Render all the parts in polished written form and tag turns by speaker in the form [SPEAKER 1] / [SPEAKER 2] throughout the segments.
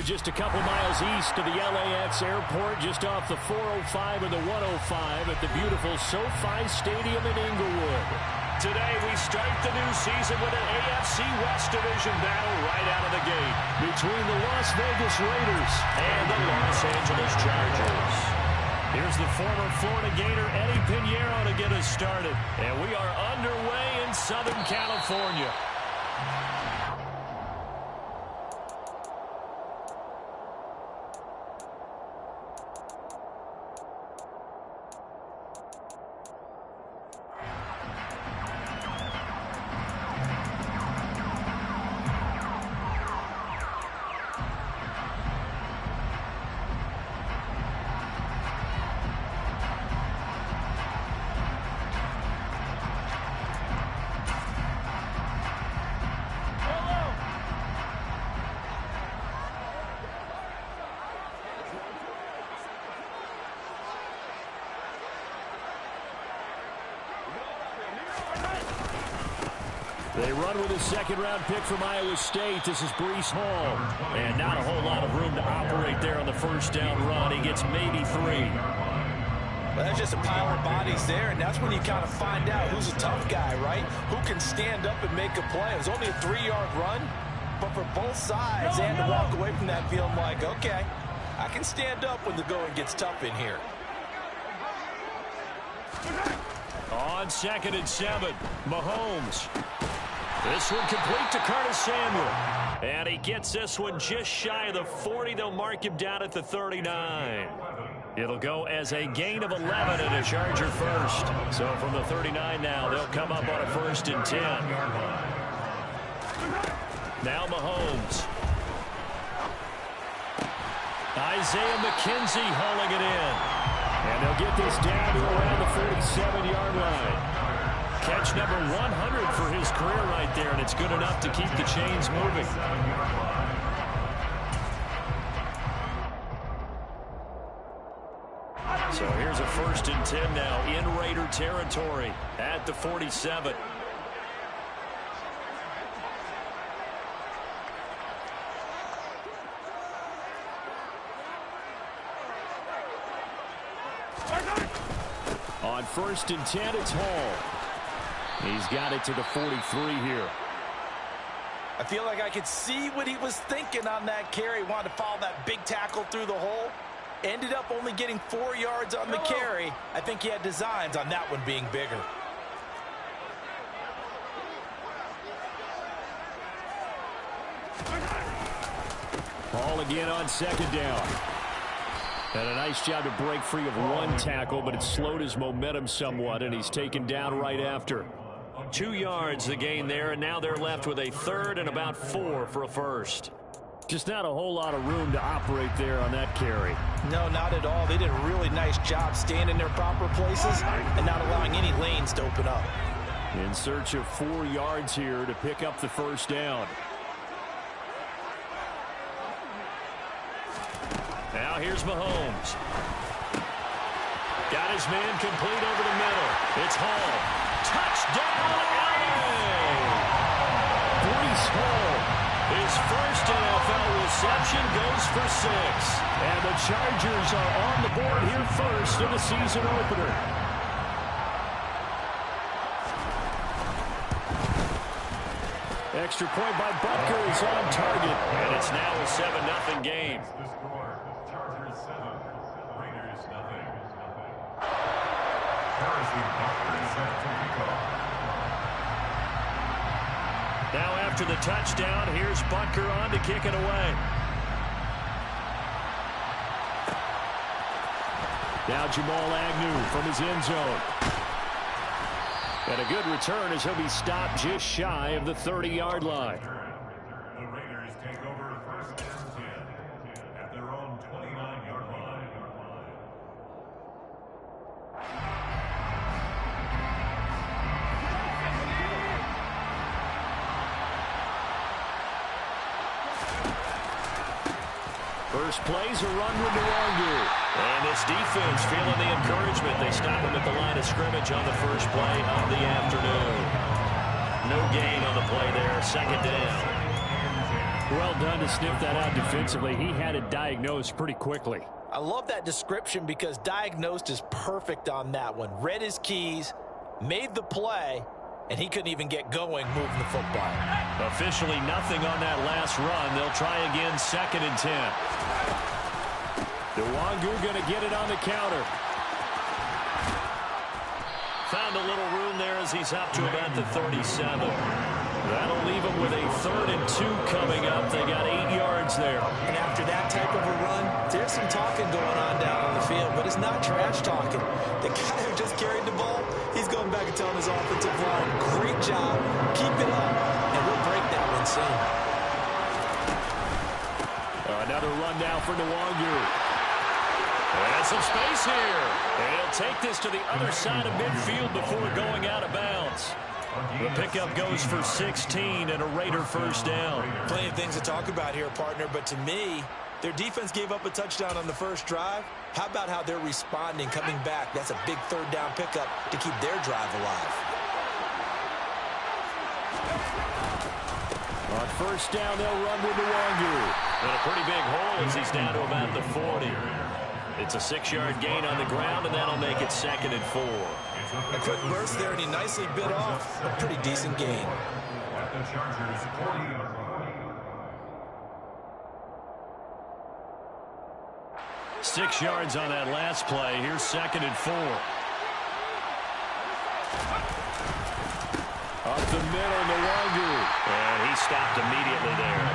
[SPEAKER 1] just a couple miles east of the LAX airport, just off the 405 and the 105 at the beautiful SoFi Stadium in Inglewood. Today we start the new season with an AFC West Division battle right out of the gate between the Las Vegas Raiders and the Los Angeles Chargers. Here's the former Florida Gator Eddie Pinheiro to get us started. And we are underway in Southern California. They run with a second-round pick from Iowa State. This is Breece Hall. And not a whole lot of room to operate there on the first down run. He gets maybe 3.
[SPEAKER 2] Well, that's just a pile of bodies there, and that's when you kind of find out who's a tough guy, right? Who can stand up and make a play. It was only a 3-yard run, but for both sides, they had to walk away from that feeling like, okay, I can stand up when the going gets tough in here.
[SPEAKER 1] On 2nd and 7, Mahomes. This one complete to Curtis Samuel. And he gets this one just shy of the 40. They'll mark him down at the 39. It'll go as a gain of 11 and a Charger first. So from the 39 now, they'll come up on a 1st and 10. Now Mahomes. Isaiah McKenzie hauling it in. And they'll get this down to around the 47-yard line. Catch number 100 for his career right there, and it's good enough to keep the chains moving. So here's a 1st and 10 now in Raider territory at the 47. On 1st and 10, it's Hall. He's got it to the 43 here.
[SPEAKER 2] I feel like I could see what he was thinking on that carry. Wanted to follow that big tackle through the hole. Ended up only getting 4 yards on the carry. I think he had designs on that one being bigger.
[SPEAKER 1] Ball again on 2nd down. And a nice job to break free of one tackle, but it slowed his momentum somewhat, and he's taken down right after. 2 yards the gain there, and now they're left with a 3rd and about 4 for a first. Just not a whole lot of room to operate there on that carry.
[SPEAKER 2] No, not at all. They did a really nice job staying in their proper places and not allowing any lanes to open up.
[SPEAKER 1] In search of 4 yards here to pick up the 1st down. Now here's Mahomes. Got his man complete over the middle. It's Hall. Touchdown, LA! Breece Hall. His first NFL reception goes for 6. And the Chargers are on the board here first in the season opener. Extra point by Butker is on target. And it's now a 7-0 game. Now after the touchdown, here's Butker on to kick it away. Now Jamal Agnew from his end zone. And a good return as he'll be stopped just shy of the 30-yard line.
[SPEAKER 3] The Raiders take over 1st and 10 at their own 29-yard line.
[SPEAKER 1] First play's a run with Nwangu. And this defense feeling the encouragement. They stop him at the line of scrimmage on the first play of the afternoon. No gain on the play there. 2nd down. Well done to sniff that out defensively. He had it diagnosed pretty quickly.
[SPEAKER 2] I love that description because diagnosed is perfect on that one. Read his keys, made the play, and he couldn't even get going moving the football.
[SPEAKER 1] Officially nothing on that last run. They'll try again, 2nd and 10. Nwangu going to get it on the counter. Found a little room there as he's up to about the 37. That'll leave him with a 3rd and 2 coming up. They got 8 yards there.
[SPEAKER 2] And after that type of a run, there's some talking going on down on the field, but it's not trash talking. The guy who just carried the ball, he's going back and telling his offensive line, great job, keep it up, and we'll break that one soon.
[SPEAKER 1] Another run now for Nwangu. And some space here. And he'll take this to the other side of midfield before going out of bounds. The pickup goes for 16 and a Raider first down.
[SPEAKER 2] Plenty of things to talk about here, partner, but to me, their defense gave up a touchdown on the first drive. How about how they're responding, coming back? That's a big 3rd down pickup to keep their drive alive.
[SPEAKER 1] On first down, they'll run with Nwangu. And a pretty big hole as he's down to about the 40. It's a 6-yard gain on the ground, and that'll make it 2nd and 4.
[SPEAKER 2] A quick burst there, and he nicely bit off a pretty decent gain.
[SPEAKER 3] At the Chargers 40.
[SPEAKER 1] 6 yards on that last play. Here's 2nd and 4. Up the middle, Nwangu. And he stopped immediately there.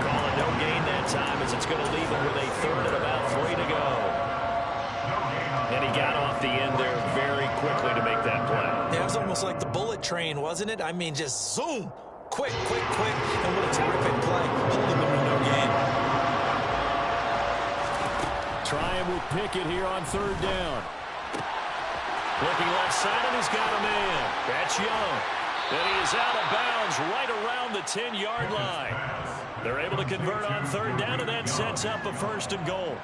[SPEAKER 1] Calling no gain that time as it's going to leave him with a 3rd and about 3 to go. And he got off the end there very quickly to make that play.
[SPEAKER 2] Yeah, it was almost like the bullet train, wasn't it? I mean, just zoom. Quick, quick, quick. And what a terrific play. Holding them to no gain.
[SPEAKER 1] Trying with Pickett here on 3rd down. Looking left side, and he's got a man. That's Young. And he is out of bounds right around the 10-yard line. They're able to convert on 3rd down, and that sets up a 1st and goal.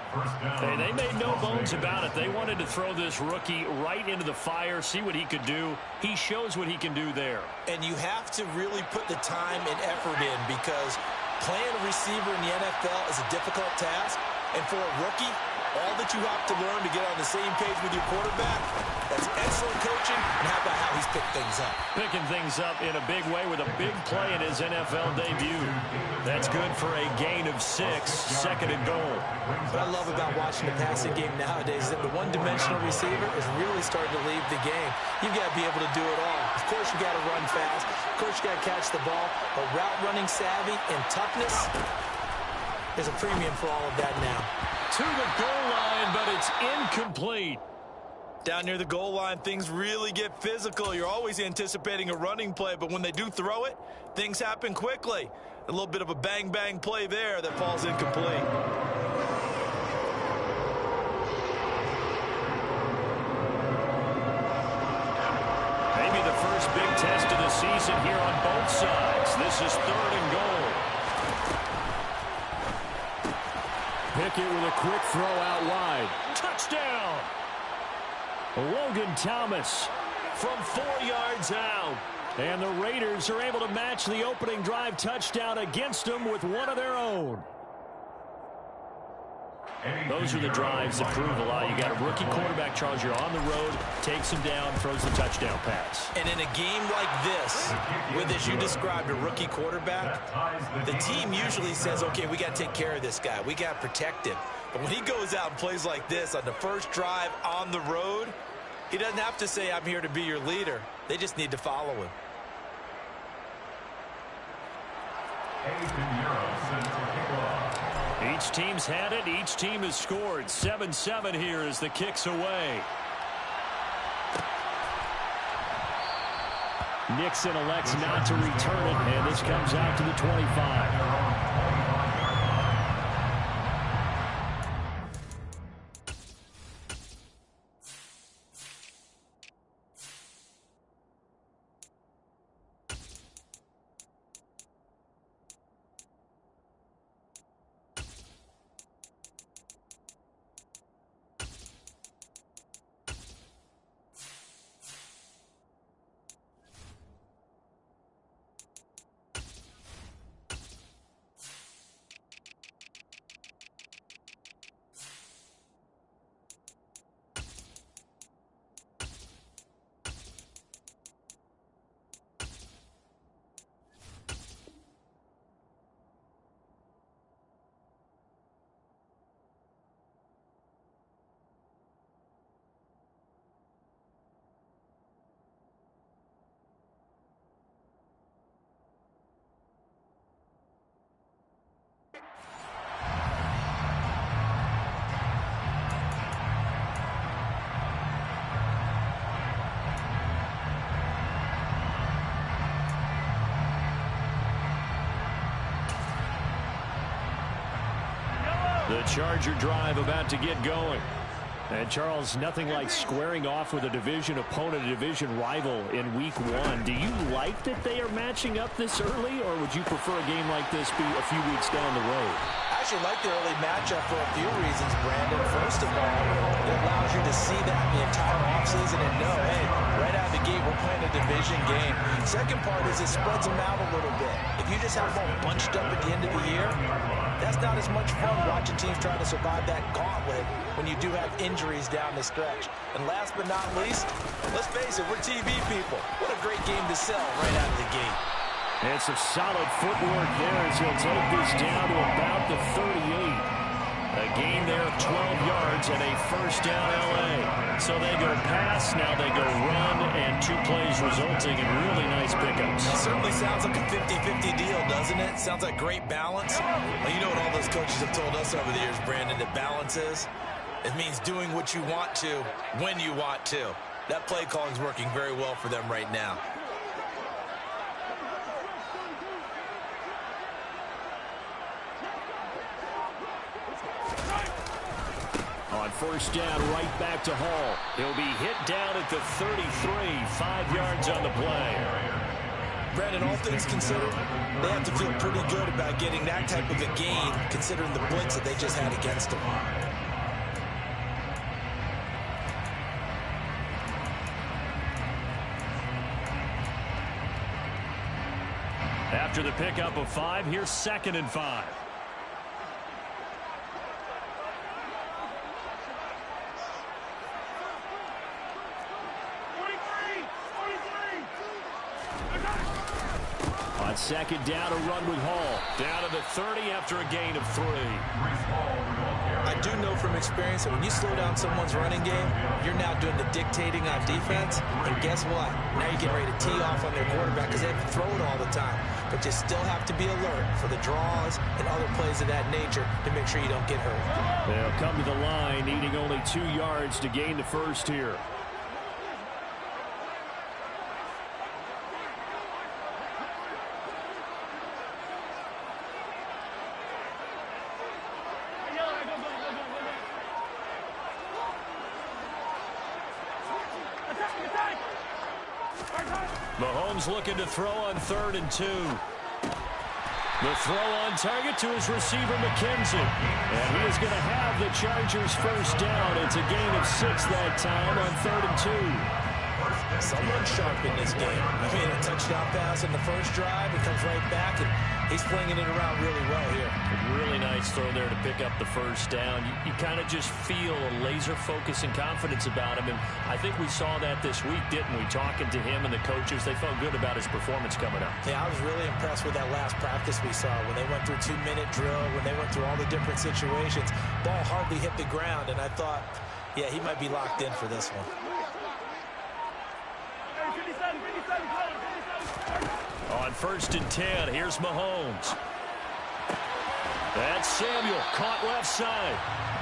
[SPEAKER 1] Hey, they made no bones about it. They wanted to throw this rookie right into the fire, see what he could do. He shows what he can do there.
[SPEAKER 2] And you have to really put the time and effort in because playing a receiver in the NFL is a difficult task. And for a rookie, all that you have to learn to get on the same page with your quarterback, that's excellent coaching. And how about how he's picked things up?
[SPEAKER 1] Picking things up in a big way with a big play in his NFL debut. That's good for a gain of 6, 2nd and goal.
[SPEAKER 2] What I love about watching the passing game nowadays is that the one-dimensional receiver is really starting to leave the game. You've got to be able to do it all. Of course, you got to run fast. Of course, you got to catch the ball. But route running savvy and toughness, there's a premium for all of that now.
[SPEAKER 1] To the goal line, but it's incomplete.
[SPEAKER 2] Down near the goal line, things really get physical. You're always anticipating a running play, but when they do throw it, things happen quickly. A little bit of a bang-bang play there that falls incomplete.
[SPEAKER 1] Maybe the first big test of the season here on both sides. This is 3rd and goal. Pickett with a quick throw out wide. Touchdown! Logan Thomas from 4 yards out. And the Raiders are able to match the opening drive touchdown against them with one of their own. Those are the drives that prove a lot. You got a rookie quarterback, Charles. You're on the road, takes him down, throws the touchdown pass.
[SPEAKER 2] And in a game like this, with, as you described, a rookie quarterback, the team usually says, okay, we got to take care of this guy. We got to protect him. But when he goes out and plays like this on the first drive on the road, he doesn't have to say, I'm here to be your leader. They just need to follow him.
[SPEAKER 1] Each team's had it. Each team has scored. 7-7 here as the kick's away. Nixon elects not to return it, and this comes out to the 25. Charger drive about to get going. And Charles, nothing like squaring off with a division opponent, a division rival in week 1. Do you like that they are matching up this early, or would you prefer a game like this be a few weeks down the road?
[SPEAKER 2] I actually like the early matchup for a few reasons, Brandon. First of all, it allows you to see that the entire offseason and know, hey, right out of the gate, we're playing a division game. Second part is it spreads them out a little bit. If you just have them all bunched up at the end of the year, that's not as much fun watching teams trying to survive that gauntlet when you do have injuries down the stretch. And last but not least, let's face it, we're TV people. What a great game to sell right out of the gate.
[SPEAKER 1] And some solid footwork there as he'll take this down to about the 38. A gain there of 12 yards and a first down L.A. So they go pass, now they go run, and 2 plays resulting in really nice pickups.
[SPEAKER 2] It certainly sounds like a 50-50 deal, doesn't it? Sounds like great balance. Well, you know what all those coaches have told us over the years, Brandon, that balance is? It means doing what you want to when you want to. That play calling is working very well for them right now.
[SPEAKER 1] On first down, right back to Hall. He'll be hit down at the 33, 5 yards on the play.
[SPEAKER 2] Brandon, all things considered, they have to feel pretty good about getting that type of a gain, considering the blitz that they just had against them.
[SPEAKER 1] After the pickup of 5, here's 2nd and 5. On 2nd down, a run with Hall. Down to the 30 after a gain of 3.
[SPEAKER 2] I do know from experience that when you slow down someone's running game, you're now doing the dictating on defense. And guess what? Now you're getting ready to tee off on their quarterback because they have to throw it all the time. But you still have to be alert for the draws and other plays of that nature to make sure you don't get hurt.
[SPEAKER 1] They'll come to the line, needing only 2 yards to gain the first here. Mahomes looking to throw on 3rd and 2. The throw on target to his receiver, McKenzie. And he is going to have the Chargers first down. It's a gain of 6 that time on 3rd and 2.
[SPEAKER 2] Someone sharp in this game. I mean, a touchdown pass in the first drive. It comes right back, and he's flinging it around really well here.
[SPEAKER 1] A really nice throw there to pick up the first down. You kind of just feel a laser focus and confidence about him, and I think we saw that this week, didn't we? Talking to him and the coaches, they felt good about his performance coming up.
[SPEAKER 2] Yeah, I was really impressed with that last practice we saw when they went through 2-minute drill, when they went through all the different situations. Ball hardly hit the ground, and I thought, yeah, he might be locked in for this one.
[SPEAKER 1] On 1st and 10, here's Mahomes. That's Samuel, caught left side.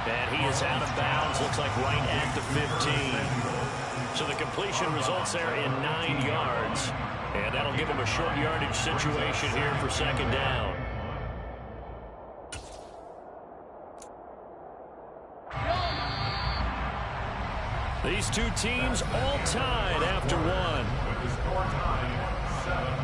[SPEAKER 1] And he is out of bounds, looks like right at the 15. So the completion results there in 9 yards. And that'll give him a short yardage situation here for 2nd down. These two teams all tied after one.
[SPEAKER 3] With the score tied 7-7.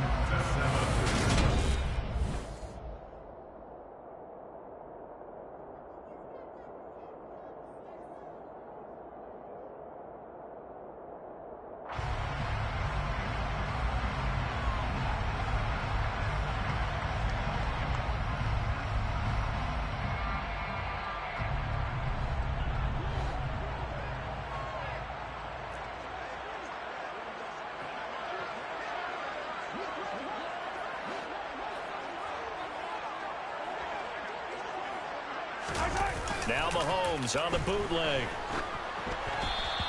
[SPEAKER 1] Now Mahomes on the bootleg.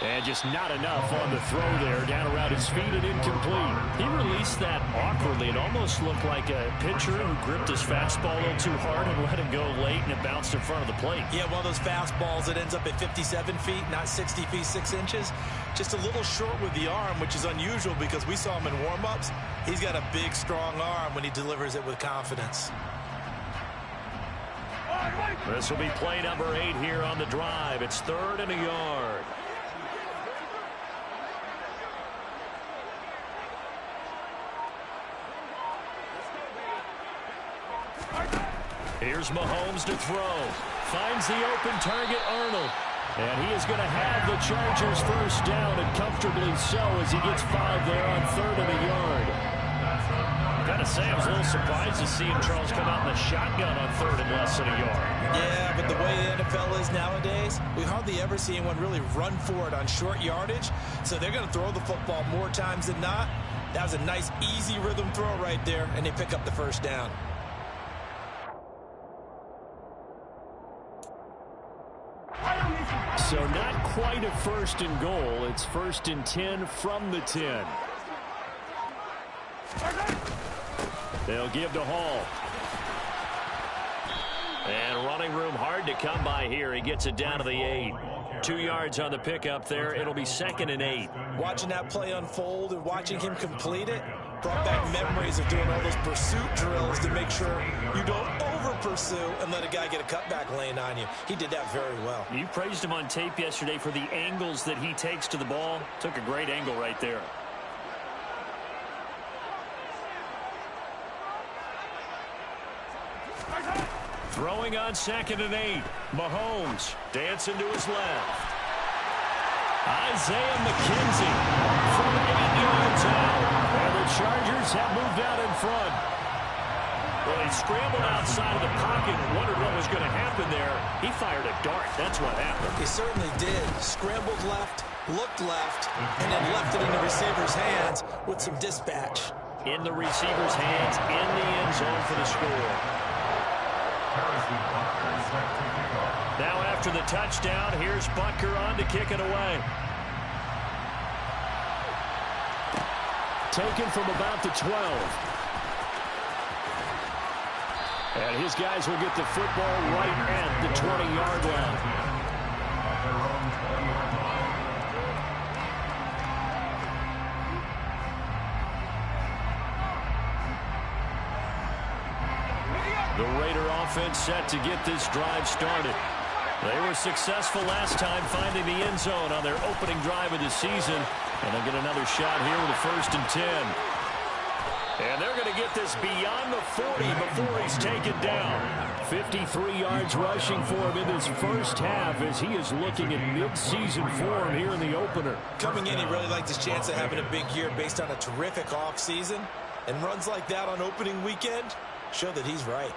[SPEAKER 1] And just not enough on the throw there. Down around his feet and incomplete. He released that awkwardly. It almost looked like a pitcher who gripped his fastball a little too hard and let him go late, and it bounced in front of the plate.
[SPEAKER 2] Yeah, one of those fastballs that ends up at 57 feet, not 60 feet, 6 inches. Just a little short with the arm, which is unusual because we saw him in warm-ups. He's got a big, strong arm when he delivers it with confidence.
[SPEAKER 1] This will be play number 8 here on the drive. It's 3rd and a yard. Here's Mahomes to throw. Finds the open target, Arnold. And he is going to have the Chargers first down, and comfortably so, as he gets 5 there on 3rd and a yard. Got to say, I was a little surprised to see him, Charles, come out in the shotgun on 3rd and less than a yard.
[SPEAKER 2] Yeah, but the way the NFL is nowadays, we hardly ever see anyone really run for it on short yardage. So they're going to throw the football more times than not. That was a nice, easy rhythm throw right there, and they pick up the first down.
[SPEAKER 1] So not quite a 1st and goal. It's 1st and 10 from the 10. They'll give to Hall. And running room hard to come by here. He gets it down to the 8. 2 yards on the pickup there. It'll be 2nd and 8.
[SPEAKER 2] Watching that play unfold and watching him complete it brought back memories of doing all those pursuit drills to make sure you don't over-pursue and let a guy get a cutback lane on you. He did that very well.
[SPEAKER 1] You praised him on tape yesterday for the angles that he takes to the ball. Took a great angle right there. Throwing on 2nd and 8. Mahomes dancing to his left. Isaiah McKenzie from 8 yards out. And the Chargers have moved out in front. Well, he scrambled outside of the pocket and wondered what was going to happen there. He fired a dart. That's what happened.
[SPEAKER 2] He certainly did. Scrambled left, looked left, and then left it in the receiver's hands with some dispatch.
[SPEAKER 1] In the receiver's hands, in the end zone for the score. Now after the touchdown, here's Butker on to kick it away. Taken from about the 12. And his guys will get the football right at the 20-yard line. The Raider offense set to get this drive started. They were successful last time finding the end zone on their opening drive of the season. And they'll get another shot here with a 1st and 10. And they're going to get this beyond the 40 before he's taken down. 53 yards rushing for him in this first half as he is looking at mid-season form here in the opener.
[SPEAKER 2] Coming in, he really liked his chance of having a big year based on a terrific offseason. And runs like that on opening weekend show that he's right.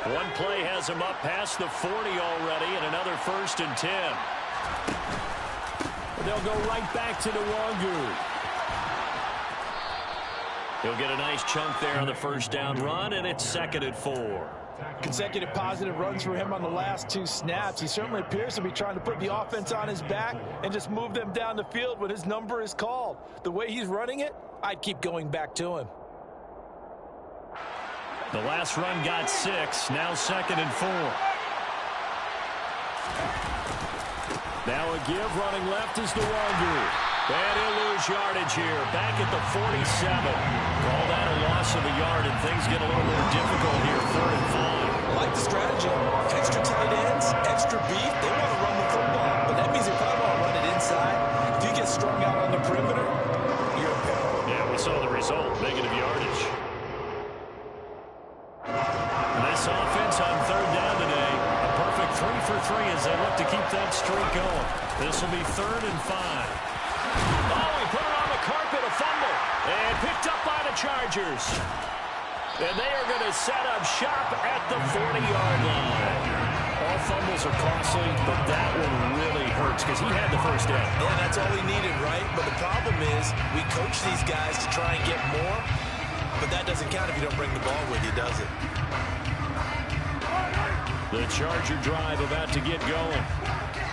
[SPEAKER 1] One play has him up past the 40 already, and another 1st and 10. They'll go right back to Nwangu. He'll get a nice chunk there on the first down run, and it's 2nd and 4.
[SPEAKER 2] Consecutive positive runs for him on the last 2 snaps. He certainly appears to be trying to put the offense on his back and just move them down the field when his number is called. The way he's running it, I'd keep going back to him.
[SPEAKER 1] The last run got 6, now 2nd and 4. Now a give, running left is Nwangu. And he'll lose yardage here, back at the 47. Call that a loss of a yard, and things get a little more difficult here, 3rd and 5.
[SPEAKER 2] I like the strategy. Extra tight ends, extra beef. They want to run the football, but that means they probably want to run it inside. If you get strung out on the perimeter, you're in peril.
[SPEAKER 1] Yeah, we saw the result, negative yardage. This offense on 3rd down today, a perfect 3 for 3 as they look to keep that streak going. This will be 3rd and 5. Oh, he put it on the carpet, a fumble, and picked up by the Chargers. And they are going to set up shop at the 40-yard line. All fumbles are costly, but that one really hurts because he had the first down.
[SPEAKER 2] Yeah, that's all he needed, right? But the problem is we coach these guys to try and get more, but that doesn't count if you don't bring the ball with you, does it?
[SPEAKER 1] The Charger drive about to get going.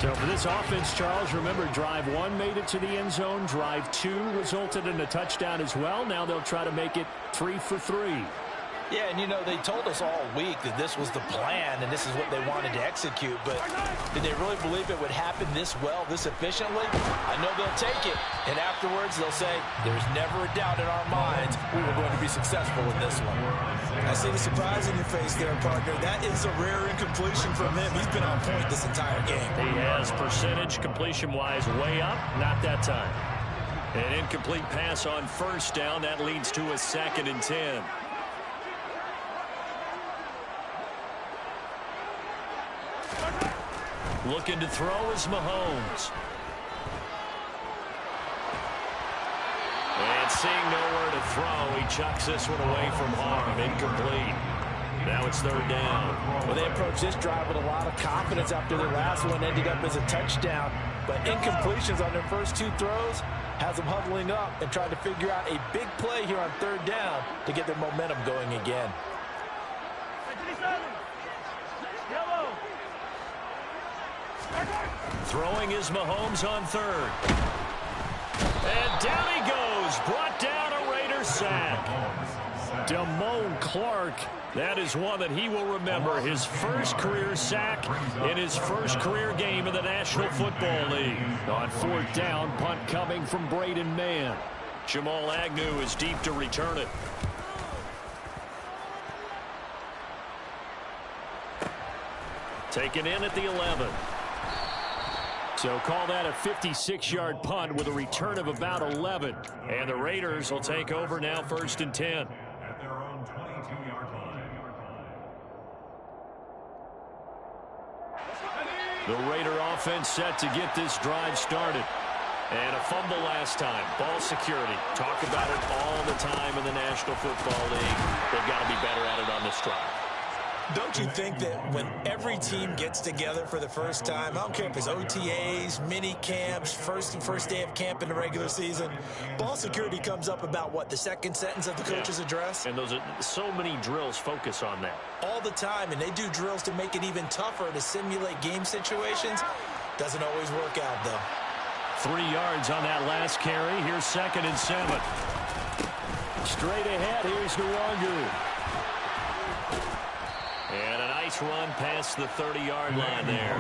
[SPEAKER 1] So for this offense, Charles, remember, drive 1 made it to the end zone. Drive 2 resulted in a touchdown as well. Now they'll try to make it 3 for 3.
[SPEAKER 2] Yeah, and you know, they told us all week that this was the plan and this is what they wanted to execute, but did they really believe it would happen this well, this efficiently? I know they'll take it, and afterwards they'll say, there's never a doubt in our minds we were going to be successful in this one.
[SPEAKER 4] I see the surprise in your face there, partner. That is a rare incompletion from him. He's been on point this entire game.
[SPEAKER 1] He has percentage completion-wise way up, not that time. An incomplete pass on first down. That leads to a 2nd and 10. Looking to throw is Mahomes. And seeing nowhere to throw, he chucks this one away from harm. Incomplete. Now it's 3rd down.
[SPEAKER 2] Well, they approached this drive with a lot of confidence after their last one ended up as a touchdown. But incompletions on their first 2 throws has them huddling up and trying to figure out a big play here on 3rd down to get their momentum going again.
[SPEAKER 1] Throwing is Mahomes on 3rd. And down he goes. Brought down a Raider sack. Damone Clark. That is one that he will remember. His first career sack in his first career game in the National Football League. On 4th down, punt coming from Braden Mann. Jamal Agnew is deep to return it. Taken in at the 11. So call that a 56-yard punt with a return of about 11. And the Raiders will take over now 1st and 10.
[SPEAKER 3] At their own 22-yard line.
[SPEAKER 1] The Raider offense set to get this drive started. And a fumble last time. Ball security. Talk about it all the time in the National Football League. They've got to be better at it on this drive.
[SPEAKER 4] Don't you think that when every team gets together for the first time, I don't care if it's OTAs, mini camps, first day of camp in the regular season, ball security comes up about what, the second sentence of the coach's address?
[SPEAKER 1] And those are so many drills focus on that.
[SPEAKER 4] All the time, and they do drills to make it even tougher to simulate game situations. Doesn't always work out, though.
[SPEAKER 1] 3 yards on that last carry. Here's 2nd and 7. Straight ahead, here's Nwangu. And a nice run past the 30-yard line there.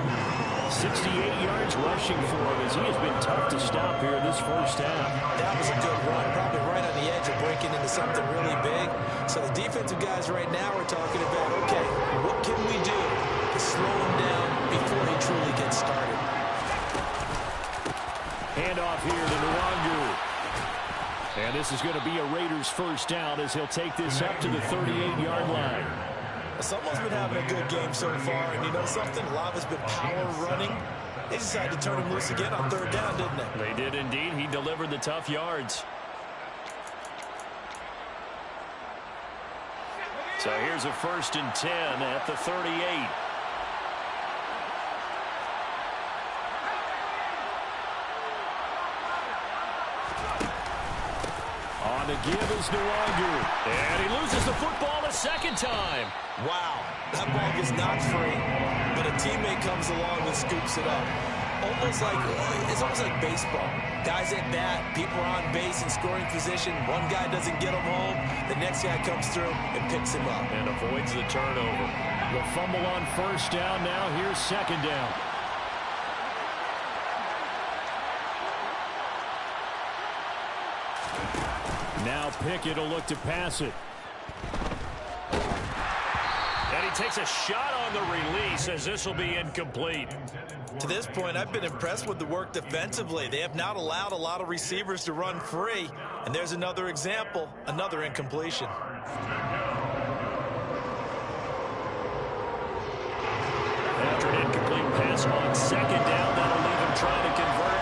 [SPEAKER 1] 68 yards rushing for him as he has been tough to stop here this first half.
[SPEAKER 4] That was a good run, probably right on the edge of breaking into something really big. So the defensive guys right now are talking about, okay, what can we do to slow him down before he truly gets started?
[SPEAKER 1] Handoff here to Nwangu. And this is going to be a Raiders first down as he'll take this up to the 38-yard line.
[SPEAKER 4] Someone's been having a good game so far, and you know something? A lot of it's been power running. They decided to turn him loose again on 3rd down, didn't they?
[SPEAKER 1] They did indeed. He delivered the tough yards. So here's a 1st and 10 at the 38. On the give is Nwangu. And he loses the football a 2nd time.
[SPEAKER 4] Wow, that ball gets knocked free, but a teammate comes along and scoops it up. It's almost like baseball. Guys at bat, people are on base in scoring position. One guy doesn't get him home, the next guy comes through and picks him up.
[SPEAKER 1] And avoids the turnover. The fumble on 1st down. Now here's 2nd down. Now Pickett will look to pass it. And he takes a shot on the release as this will be incomplete.
[SPEAKER 4] To this point, I've been impressed with the work defensively. They have not allowed a lot of receivers to run free. And there's another example, another incompletion.
[SPEAKER 1] After an incomplete pass on 2nd down, that'll leave him trying to convert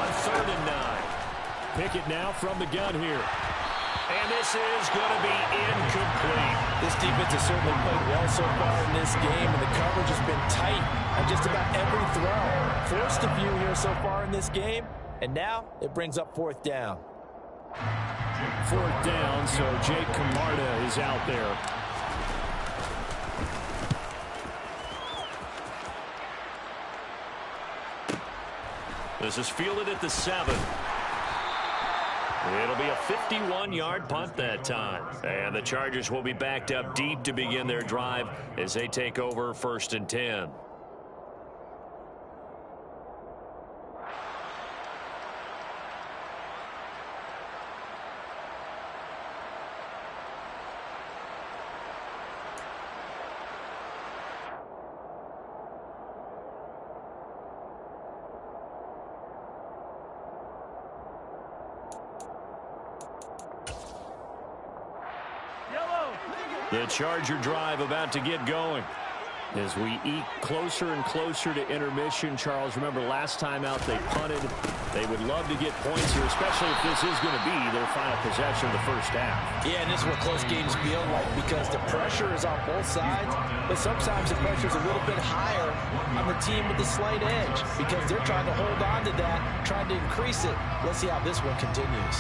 [SPEAKER 1] on 3rd and 9. Pickett now from the gun here. And this is going to be incomplete.
[SPEAKER 2] This defense has certainly played well so far in this game, and the coverage has been tight on just about every throw. Forced a few here so far in this game, and now it brings up 4th down.
[SPEAKER 1] 4th down, so Jake Camarda is out there. This is fielded at the 7. It'll be a 51-yard punt that time. And the Chargers will be backed up deep to begin their drive as they take over 1st and 10. The Charger drive about to get going. As we eke closer and closer to intermission, Charles, remember last time out they punted. They would love to get points here, especially if this is going to be their final possession of the first half.
[SPEAKER 2] Yeah, and this is what close games feel like because the pressure is on both sides, but sometimes the pressure is a little bit higher on the team with the slight edge because they're trying to hold on to that, trying to increase it. Let's see how this one continues.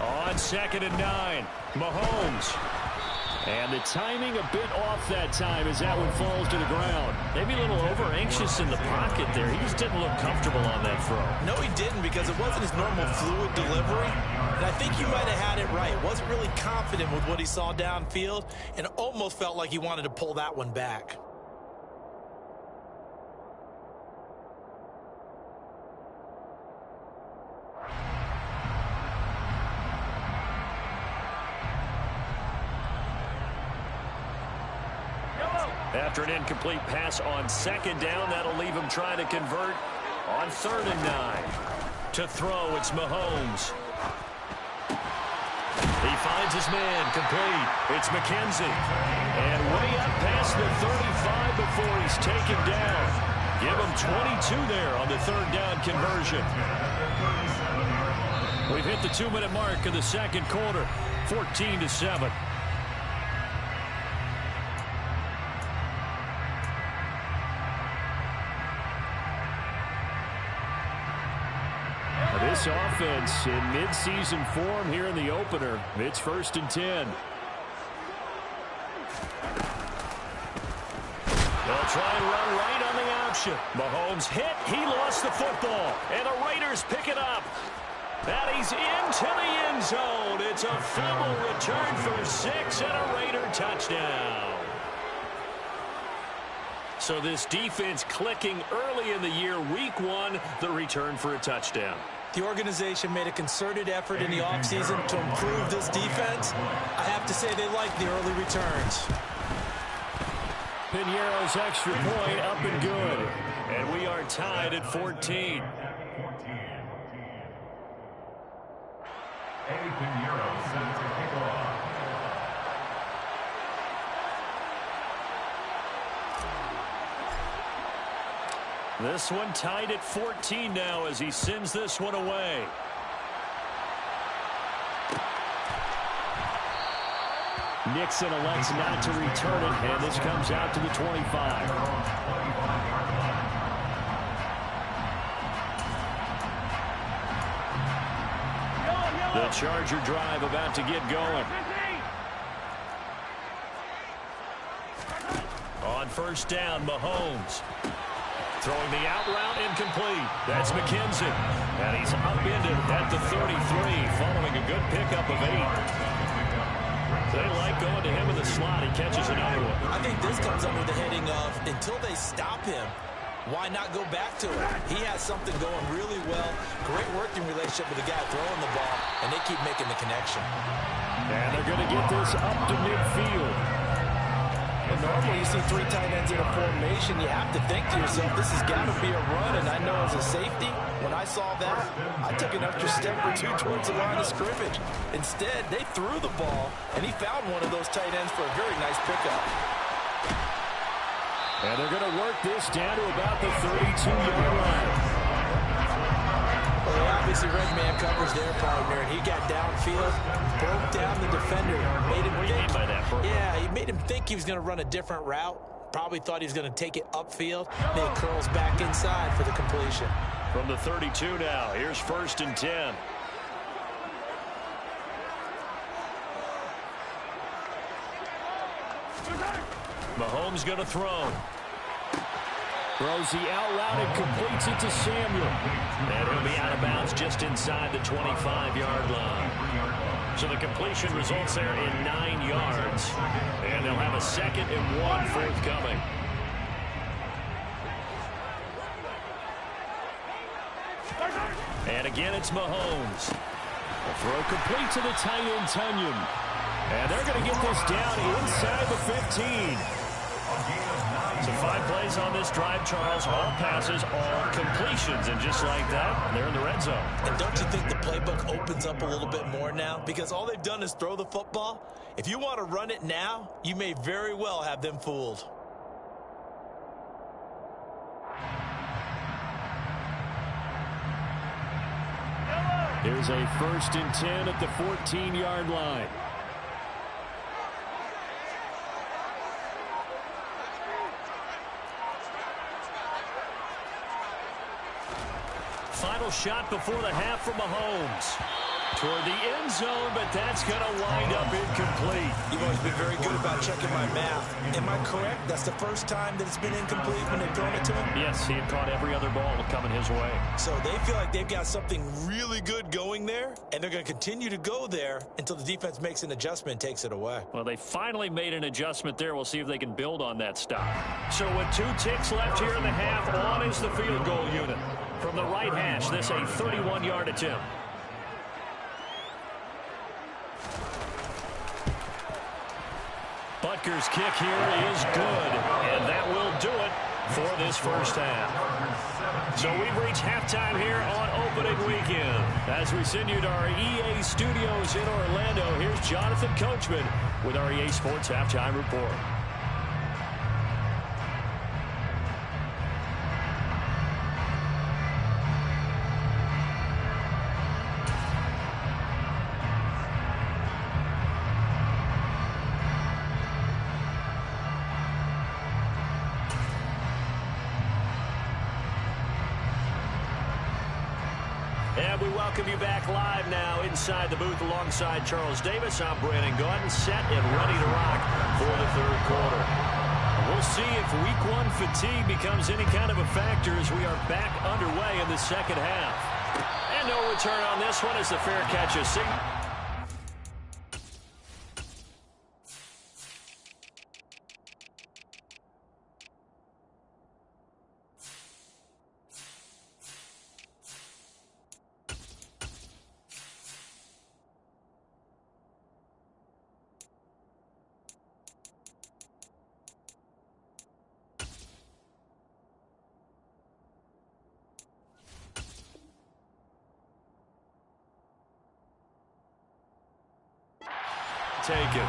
[SPEAKER 1] On 2nd and 9, Mahomes. And the timing a bit off that time as that one falls to the ground. Maybe a little over-anxious in the pocket there. He just didn't look comfortable on that throw.
[SPEAKER 4] No, he didn't because it wasn't his normal fluid delivery. And I think you might have had it right. Wasn't really confident with what he saw downfield and almost felt like he wanted to pull that one back.
[SPEAKER 1] After an incomplete pass on 2nd down, that'll leave him trying to convert on 3rd and 9. To throw, it's Mahomes. He finds his man, complete. It's McKenzie. And way up past the 35 before he's taken down. Give him 22 there on the 3rd down conversion. We've hit the 2-minute mark of the 2nd quarter, 14-7. This offense in mid-season form here in the opener. It's 1st and 10. They'll try and run right on the option. Mahomes hit. He lost the football. And the Raiders pick it up. And he's into the end zone. It's a fumble return for 6 and a Raider touchdown. So this defense clicking early in the year. Week 1, the return for a touchdown.
[SPEAKER 4] The organization made a concerted effort in the offseason to improve this defense. I have to say they like the early returns.
[SPEAKER 1] Piñeiro's extra point up and good. And we are tied at 14.
[SPEAKER 3] Eddie Piñeiro set to kick off.
[SPEAKER 1] This one tied at 14 now as he sends this one away. Nixon elects not to return it, and this comes out to the 25. The Charger drive about to get going. On 1st down, Mahomes. Throwing the out route, incomplete. That's McKenzie. And he's upended at the 33, following a good pickup of 8. They like going to him in the slot. He catches another one.
[SPEAKER 4] I think this comes under the heading of, until they stop him, why not go back to it? He has something going really well. Great working relationship with the guy throwing the ball, and they keep making the connection.
[SPEAKER 1] And they're going to get this up to midfield.
[SPEAKER 2] And normally you see 3 tight ends in a formation, you have to think to yourself, this has got to be a run. And I know as a safety, when I saw that, I took an extra step or 2 towards the line of scrimmage. Instead, they threw the ball, and he found one of those tight ends for a very nice pickup.
[SPEAKER 1] And they're going to work this down to about the 32-yard line.
[SPEAKER 2] Well, they obviously read man
[SPEAKER 4] coverage there, partner, and he got downfield, broke down the defender, made him think.
[SPEAKER 1] By that,
[SPEAKER 4] yeah, he made him think he was going to run a different route. Probably thought he was going to take it upfield. Then he curls back inside for the completion.
[SPEAKER 1] From the 32 now, here's 1st and 10. Mahomes going to throw. Throws the out route and completes it to Samuel. And he'll be out of bounds just inside the 25-yard line. So the completion results there in 9 yards. And they'll have a 2nd and 1 forthcoming. And again, it's Mahomes. The throw complete to the tight end, Tunyon. And they're going to get this down inside the 15. So 5 plays on this drive, Charles. All passes, all completions. And just like that, they're in the red zone.
[SPEAKER 4] And don't you think the playbook opens up a little bit more now? Because all they've done is throw the football. If you want to run it now, you may very well have them fooled.
[SPEAKER 1] Here's a 1st and 10 at the 14-yard line. Final shot before the half from Mahomes. Toward the end zone, but that's going to wind up incomplete.
[SPEAKER 4] You've always been very good about checking my math. Am I correct? That's the first time that it's been incomplete when they've thrown it to him?
[SPEAKER 1] Yes, he had caught every other ball coming his way.
[SPEAKER 4] So they feel like they've got something really good going there, and they're going to continue to go there until the defense makes an adjustment and takes it away.
[SPEAKER 1] Well, they finally made an adjustment there. We'll see if they can build on that stop. So with 2 ticks left here in the half, on is the field goal unit. From the right hash, this a 31-yard attempt. Butker's kick here is good, and that will do it for this first half. So we've reached halftime here on opening weekend. As we send you to our EA studios in Orlando, here's Jonathan Coachman with our EA Sports Halftime Report. And we welcome you back live now inside the booth alongside Charles Davis. I'm Brandon Gaudin, set and ready to rock for the third quarter. We'll see if week 1 fatigue becomes any kind of a factor as we are back underway in the second half. And no return on this one as the fair catch is signaled. Taken.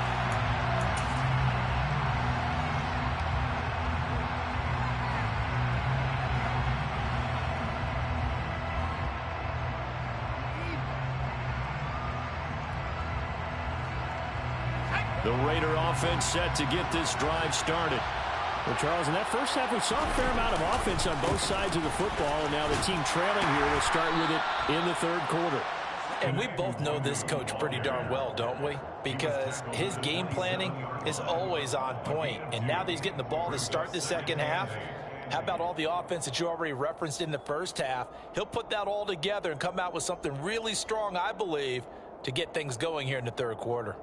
[SPEAKER 1] The Raider offense set to get this drive started. Well, Charles, in that first half, we saw a fair amount of offense on both sides of the football, and now the team trailing here will start with it in the third quarter.
[SPEAKER 2] And we both know this coach pretty darn well, don't we? Because his game planning is always on point. And now that he's getting the ball to start the second half, how about all the offense that you already referenced in the first half? He'll put that all together and come out with something really strong, I believe, to get things going here in the third quarter.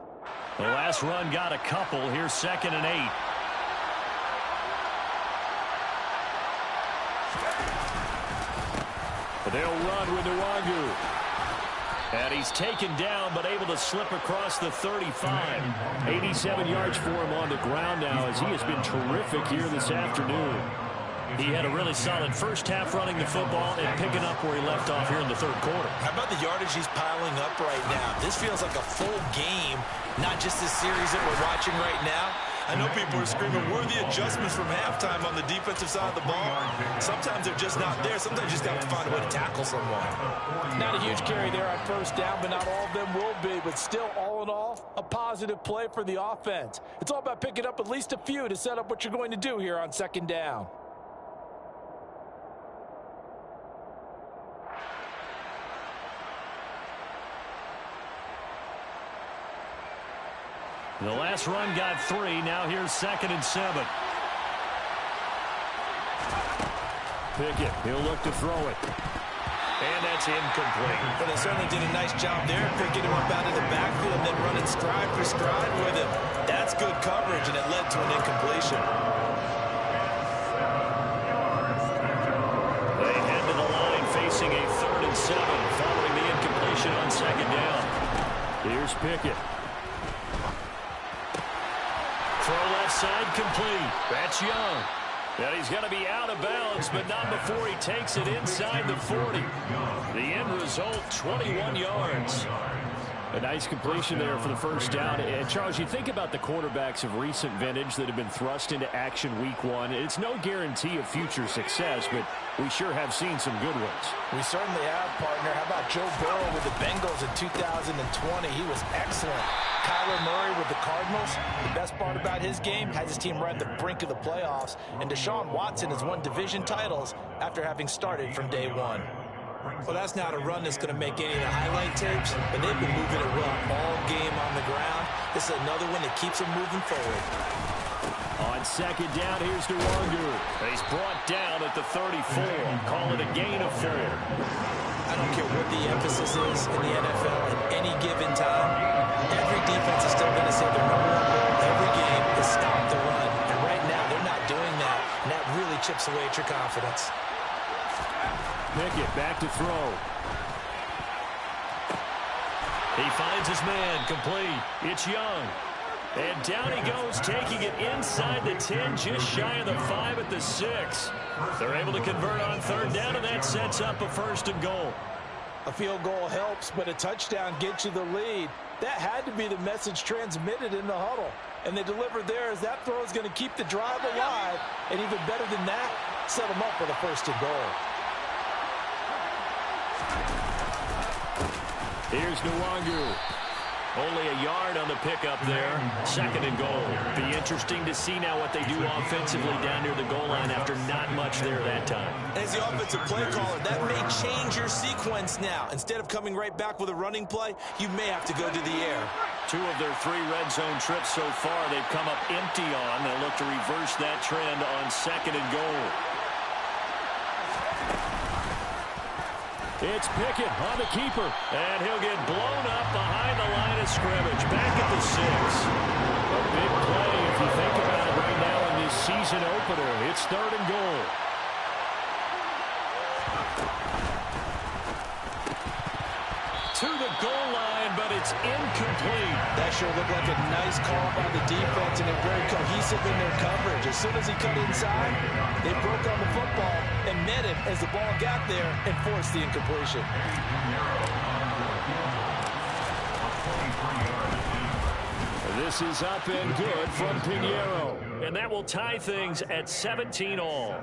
[SPEAKER 1] The last run got a couple. Here's 2nd and 8. They'll run with Nwangu. And he's taken down, but able to slip across the 35. 87 yards for him on the ground now, as he has been terrific here this afternoon. He had a really solid first half running the football and picking up where he left off here in the third quarter.
[SPEAKER 4] How about the yardage he's piling up right now? This feels like a full game, not just this series that we're watching right now. I know people are screaming, where are the adjustments from halftime on the defensive side of the ball? Sometimes they're just not there. Sometimes you just got to find a way to tackle someone.
[SPEAKER 2] Not a huge carry there on first down, but not all of them will be. But still, all in all, a positive play for the offense. It's all about picking up at least a few to set up what you're going to do here on second down.
[SPEAKER 1] The last run got 3. Now here's 2nd and 7. Pickett, he'll look to throw it. And that's incomplete.
[SPEAKER 4] But they certainly did a nice job there, picking him up out of the backfield and then running stride for stride with him. That's good coverage, and it led to an incompletion.
[SPEAKER 1] They head to the line facing a 3rd and 7 following the incompletion on second down. Here's Pickett. Throw left side complete. That's Young. And he's going to be out of bounds, but not before he takes it inside the 40. The end result, 21 yards. A nice completion there for the first down. And Charles, you think about the quarterbacks of recent vintage that have been thrust into action week 1. It's no guarantee of future success, but we sure have seen some good ones.
[SPEAKER 2] We certainly have, partner. How about Joe Burrow with the Bengals in 2020? He was excellent. Kyler Murray with the Cardinals. The best part about his game, has his team right on the brink of the playoffs. And Deshaun Watson has won division titles after having started from day 1.
[SPEAKER 4] Well, that's not a run that's going to make any of the highlight tapes, but they've been moving it well all game on the ground. This is another one that keeps them moving forward.
[SPEAKER 1] On second down, here's Nwangu. He's brought down at the 34. Call it a gain of 4.
[SPEAKER 4] I don't care what the emphasis is in the NFL at any given time. Every defense is still going to say their number 1 goal every game is stop the run. And right now, they're not doing that, and that really chips away at your confidence.
[SPEAKER 1] Pickett back to throw. He finds his man, complete. It's Young. And down he goes, taking it inside the 10, just shy of the 5 at the 6. They're able to convert on third down, and that sets up a 1st and goal.
[SPEAKER 2] A field goal helps, but a touchdown gets you the lead. That had to be the message transmitted in the huddle. And they delivered there as that throw is going to keep the drive alive. And even better than that, set them up with a 1st and goal.
[SPEAKER 1] Here's Nwangu. Only a yard on the pickup there. 2nd and goal. Be interesting to see now what they do offensively down near the goal line after not much there that time.
[SPEAKER 4] As the offensive play caller, that may change your sequence now. Instead of coming right back with a running play, you may have to go to the air.
[SPEAKER 1] 2 of their 3 red zone trips so far they've come up empty on. They'll look to reverse that trend on 2nd and goal. It's Pickett on the keeper, and he'll get blown up behind the line of scrimmage, back at the 6. A big play if you think about it right now in this season opener. It's 3rd and goal. To the goal line, but it's incomplete.
[SPEAKER 2] That sure looked like a nice call by the defense, and they're very cohesive in their coverage. As soon as he cut inside, they broke on the football and met him as the ball got there and forced the incompletion.
[SPEAKER 1] This is up and good from Pinheiro. And that will tie things at 17-all.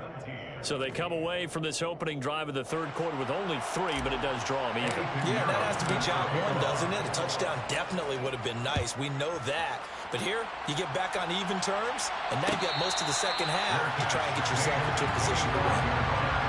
[SPEAKER 1] So they come away from this opening drive of the 3rd quarter with only 3, but it does draw them even.
[SPEAKER 4] Yeah, that has to be job 1, doesn't it? A touchdown definitely would have been nice. We know that. But here, you get back on even terms, and now you've got most of the second half to try and get yourself into a position to win.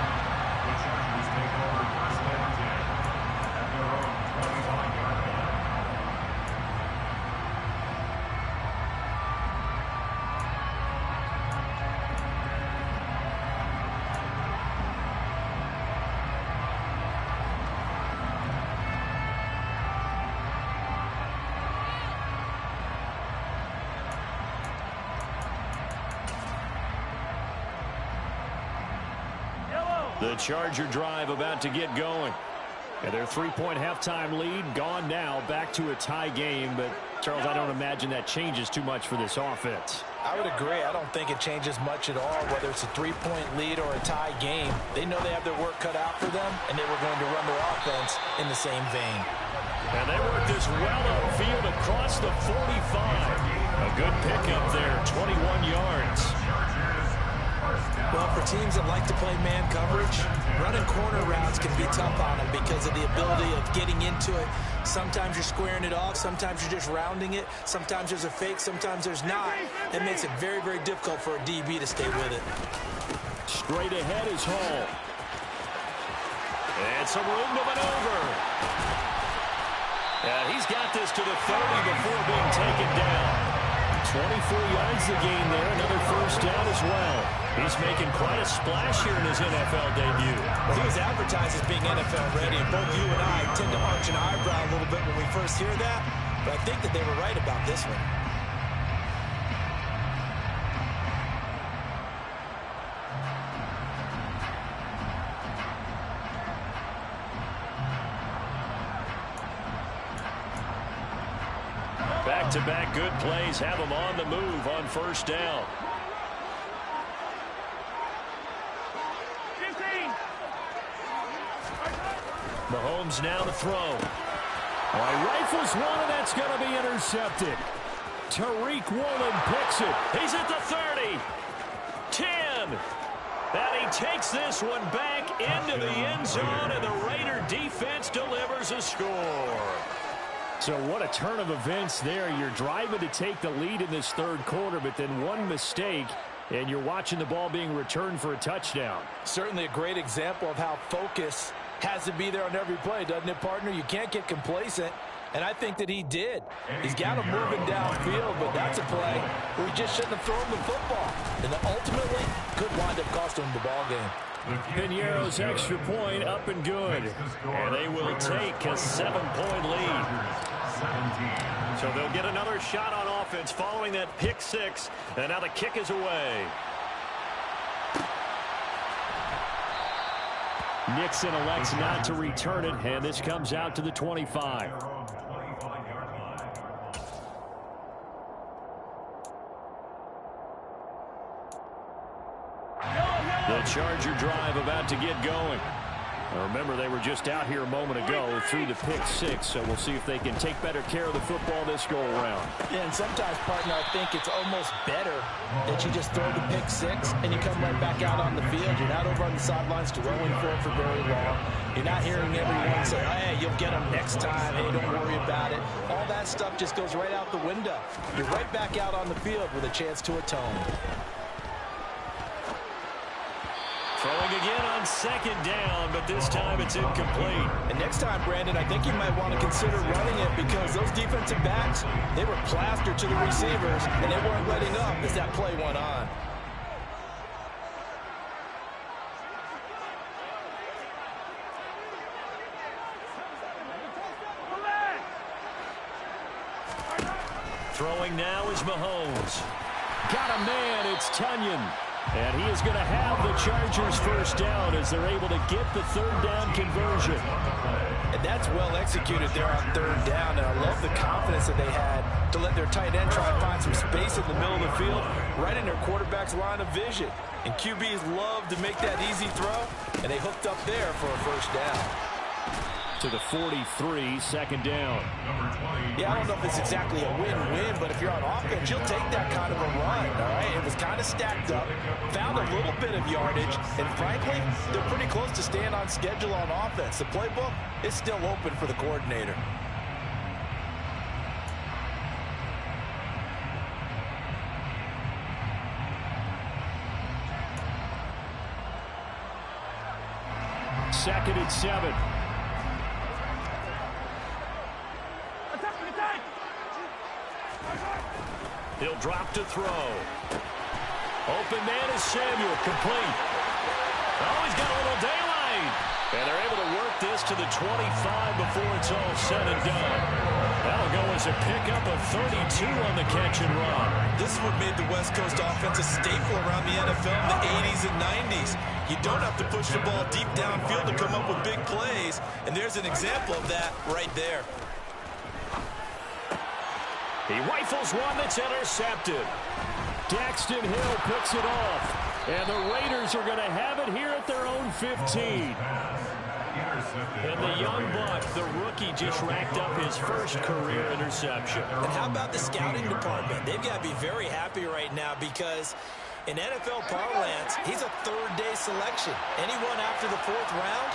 [SPEAKER 1] The Charger drive about to get going. And their 3-point halftime lead gone now, back to a tie game. But, Charles, I don't imagine that changes too much for this offense.
[SPEAKER 2] I would agree. I don't think it changes much at all, whether it's a three-point lead or a tie game. They know they have their work cut out for them, and they were going to run their offense in the same vein.
[SPEAKER 1] And they work this well upfield across the 45. A good pickup there, 21 yards.
[SPEAKER 4] Well, for teams that like to play man coverage, running corner routes can be tough on them because of the ability of getting into it. Sometimes you're squaring it off. Sometimes you're just rounding it. Sometimes there's a fake. Sometimes there's not. It makes it very, very difficult for a DB to stay with it.
[SPEAKER 1] Straight ahead is Hall. And some room to maneuver. He's got this to the 30 before being taken down. 24 yards the gain there. Another first down as well. He's making quite a splash here in his NFL debut.
[SPEAKER 4] Well, he was advertised as being NFL ready, and both you and I tend to arch an eyebrow a little bit when we first hear that, but I think that they were right about this one.
[SPEAKER 1] Back-to-back good plays have him on the move on first down. Mahomes now to throw. Rifles one, and that's going to be intercepted. Tariq Woolen picks it. He's at the 30. 10. And he takes this one back into the end zone, and the Raider defense delivers a score. So what a turn of events there. You're driving to take the lead in this third quarter, but then one mistake, and you're watching the ball being returned for a touchdown.
[SPEAKER 2] Certainly a great example of how focus has to be there on every play, doesn't it, partner? You can't get complacent, and I think that he did. He's got him moving downfield, but that's a play where he just shouldn't have thrown the football. And ultimately could wind up costing him the ball game.
[SPEAKER 1] Piñeiro's extra point up and good. And they will take a 7-point lead. So they'll get another shot on offense following that pick six. And now the kick is away. Nixon elects not to return it, and this comes out to the 25. The Charger drive about to get going. Now remember, they were just out here a moment ago through the pick six, so we'll see if they can take better care of the football this go-around.
[SPEAKER 2] Yeah, and sometimes, partner, I think it's almost better that you just throw the pick six and you come right back out on the field. You're not over on the sidelines throwing for it for very long. You're not hearing everyone say, hey, you'll get them next time. Hey, don't worry about it. All that stuff just goes right out the window. You're right back out on the field with a chance to atone.
[SPEAKER 1] Throwing again on second down, but this time it's incomplete.
[SPEAKER 2] And next time, Brandon, I think you might want to consider running it because those defensive backs, they were plastered to the receivers, and they weren't letting up as that play went on.
[SPEAKER 1] Throwing now is Mahomes. Got a man, it's Tunyon. And he is going to have the Chargers first down as they're able to get the third down conversion.
[SPEAKER 2] And that's well executed there on third down. And I love the confidence that they had to let their tight end try and find some space in the middle of the field, right in their quarterback's line of vision. And QBs love to make that easy throw, and they hooked up there for a first down.
[SPEAKER 1] To the 43, second down.
[SPEAKER 2] Yeah, I don't know if it's exactly a win-win, but if you're on offense, you'll take that kind of a run, all right? It was kind of stacked up, found a little bit of yardage, and frankly, they're pretty close to staying on schedule on offense. The playbook is still open for the coordinator.
[SPEAKER 1] Second and 7. He'll drop to throw. Open man is Samuel, complete. Oh, he's got a little daylight. And they're able to work this to the 25 before it's all said and done. That'll go as a pickup of 32 on the catch and run.
[SPEAKER 4] This is what made the West Coast offense a staple around the NFL in the 80s and 90s. You don't have to push the ball deep downfield to come up with big plays. And there's an example of that right there.
[SPEAKER 1] He rifles one that's intercepted. Daxton Hill picks it off. And the Raiders are going to have it here at their own 15. And the young buck, the rookie, just racked up his first career interception.
[SPEAKER 4] And how about the scouting department? They've got to be very happy right now because in NFL parlance, he's a third-day selection. Anyone after the 4th round,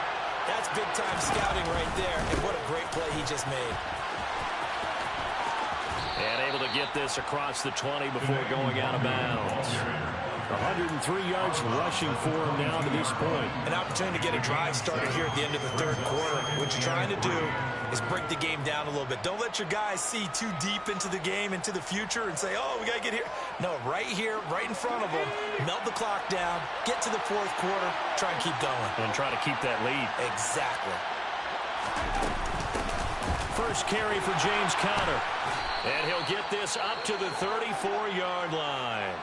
[SPEAKER 4] that's big-time scouting right there. And what a great play he just made.
[SPEAKER 1] And able to get this across the 20 before going out of bounds. 103 yards rushing for him now to this point.
[SPEAKER 4] An opportunity to get a drive started here at the end of the 3rd quarter. What you're trying to do is break the game down a little bit. Don't let your guys see too deep into the game, into the future, and say, oh, we got to get here. No, right here, right in front of them, melt the clock down, get to the 4th quarter, try and keep going.
[SPEAKER 1] And try to keep that lead.
[SPEAKER 4] Exactly.
[SPEAKER 1] First carry for James Conner. And he'll get this up to the 34-yard line.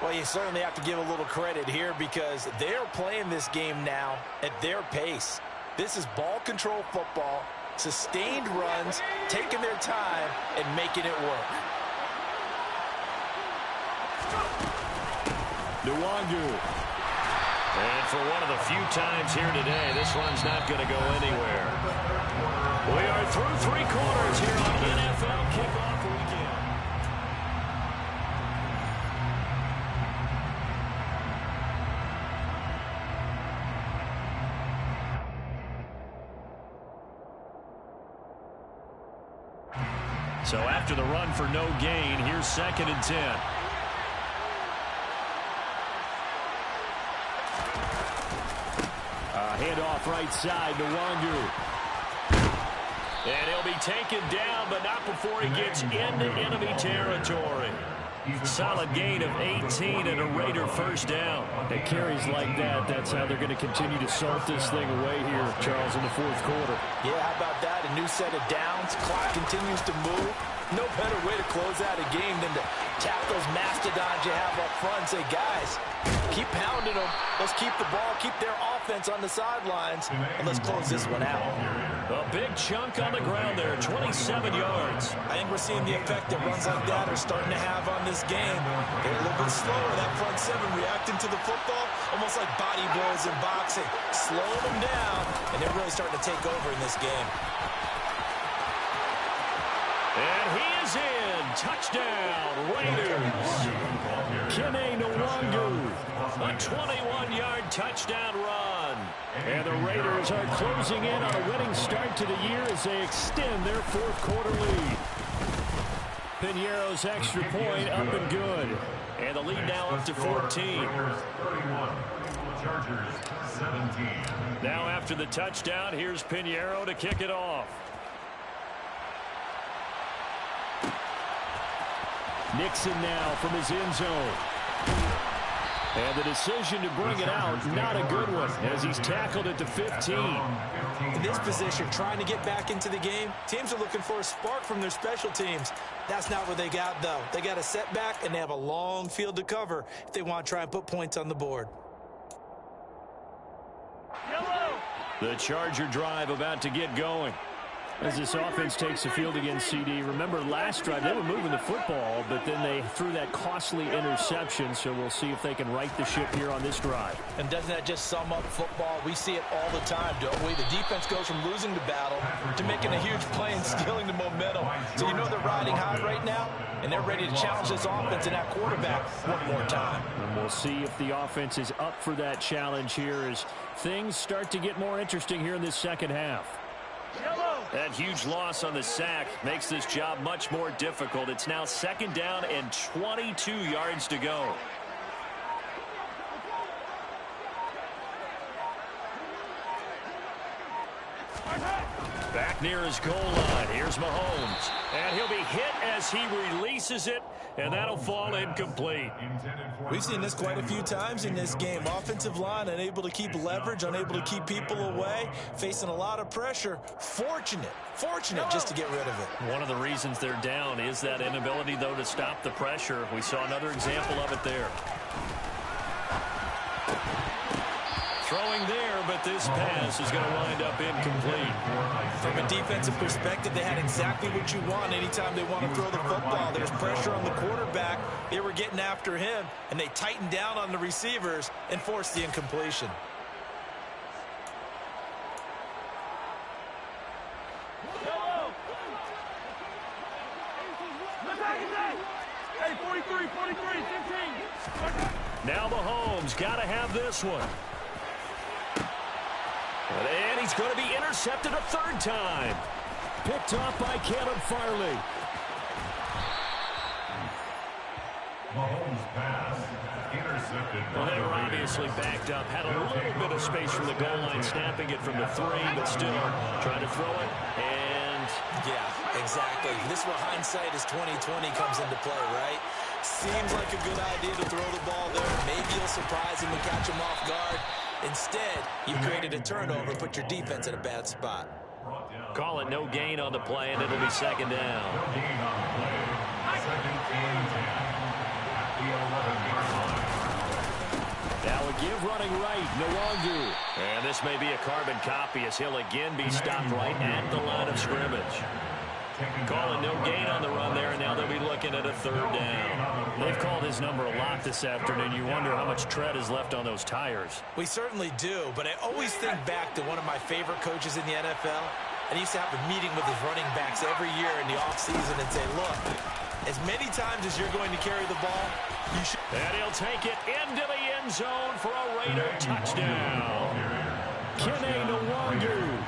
[SPEAKER 2] Well, you certainly have to give a little credit here because they're playing this game now at their pace. This is ball control football, sustained runs, taking their time, and making it work.
[SPEAKER 1] Nwangu. And for one of the few times here today, this run's not going to go anywhere. We are through 3 quarters here on NFL Kickoff Weekend. So after the run for no gain, here's 2nd and 10. Handoff right side to Nwangu. And he'll be taken down, but not before he gets into enemy territory. Solid gain of 18 and a Raider first down. At carries like that, that's how they're going to continue to salt this thing away here, Charles, in the 4th quarter.
[SPEAKER 2] Yeah, how about that? A new set of downs. Clock continues to move. No better way to close out a game than to tap those mastodons you have up front and say, guys, keep pounding them. Let's keep the ball, keep their offense on the sidelines, and let's close this one out.
[SPEAKER 1] A big chunk on the ground there, 27 yards.
[SPEAKER 4] I think we're seeing the effect that runs like that are starting to have on this game. They're a little bit slower, that front 7 reacting to the football, almost like body blows in boxing. Slowing them down, and they're really starting to take over in this game.
[SPEAKER 1] And he is in. Touchdown, Raiders. Kene Nwangu. A 21-yard touchdown run. And the Raiders are closing in on a winning start to the year as they extend their 4th quarter lead. Piñeiro's extra point up and good. And the lead now up to 14. Now after the touchdown, here's Piñeiro to kick it off. Nixon now from his end zone. And the decision to bring it out, not a good one, as he's tackled at the 15.
[SPEAKER 4] In this position, trying to get back into the game, teams are looking for a spark from their special teams. That's not what they got, though. They got a setback, and they have a long field to cover if they want to try and put points on the board.
[SPEAKER 1] The Charger drive about to get going. As this offense takes the field against CD. Remember, last drive, they were moving the football, but then they threw that costly interception, so we'll see if they can right the ship here on this drive.
[SPEAKER 2] And doesn't that just sum up football? We see it all the time, don't we? The defense goes from losing the battle to making a huge play and stealing the momentum. So you know they're riding high right now, and they're ready to challenge this offense and that quarterback one more time.
[SPEAKER 1] And we'll see if the offense is up for that challenge here as things start to get more interesting here in this second half. That huge loss on the sack makes this job much more difficult. It's now 2nd down and 22 yards to go. Back near his goal line. Here's Mahomes. And he'll be hit as he releases it, and that'll fall incomplete.
[SPEAKER 4] We've seen this quite a few times in this game. Offensive line unable to keep leverage, unable to keep people away, facing a lot of pressure. Fortunate just to get rid of it.
[SPEAKER 1] One of the reasons they're down is that inability, though, to stop the pressure. We saw another example of it there. Throwing there, but this pass is going to wind up incomplete.
[SPEAKER 4] From a defensive perspective, they had exactly what you want anytime they want to throw the football. There's pressure on the quarterback. They were getting after him, and they tightened down on the receivers and forced the incompletion.
[SPEAKER 5] Hey, 43, 15.
[SPEAKER 1] Now Mahomes got to have this one. And he's going to be intercepted a third time. Picked off by Caleb Farley.
[SPEAKER 3] Mahomes pass intercepted.
[SPEAKER 1] Well, they were obviously backed up. Had a little bit of space from the goal line, snapping it from the 3, but still trying to throw it. And
[SPEAKER 4] yeah, exactly. This is where hindsight is 20/20 comes into play, right? Seems like a good idea to throw the ball there. Maybe you'll surprise him and catch him off guard. Instead, you've created a turnover, put your defense in a bad spot.
[SPEAKER 1] call it no gain on the play, and it'll be second down.
[SPEAKER 3] No gain on the play. Second and 10 at the 11-yard line.
[SPEAKER 1] Now a give running right, Nwangu. And this may be a carbon copy as he'll again be stopped right at the line of scrimmage. Calling no gain on the run there, and now they'll be looking at a third down. They've called his number a lot this afternoon. You wonder how much tread is left on those tires.
[SPEAKER 4] We certainly do, but I always think back to one of my favorite coaches in the NFL. And he used to have a meeting with his running backs every year in the offseason and say, look, as many times as you're going to carry the ball, you should.
[SPEAKER 1] And he'll take it into the end zone for a Raider touchdown. Kene Nwangu.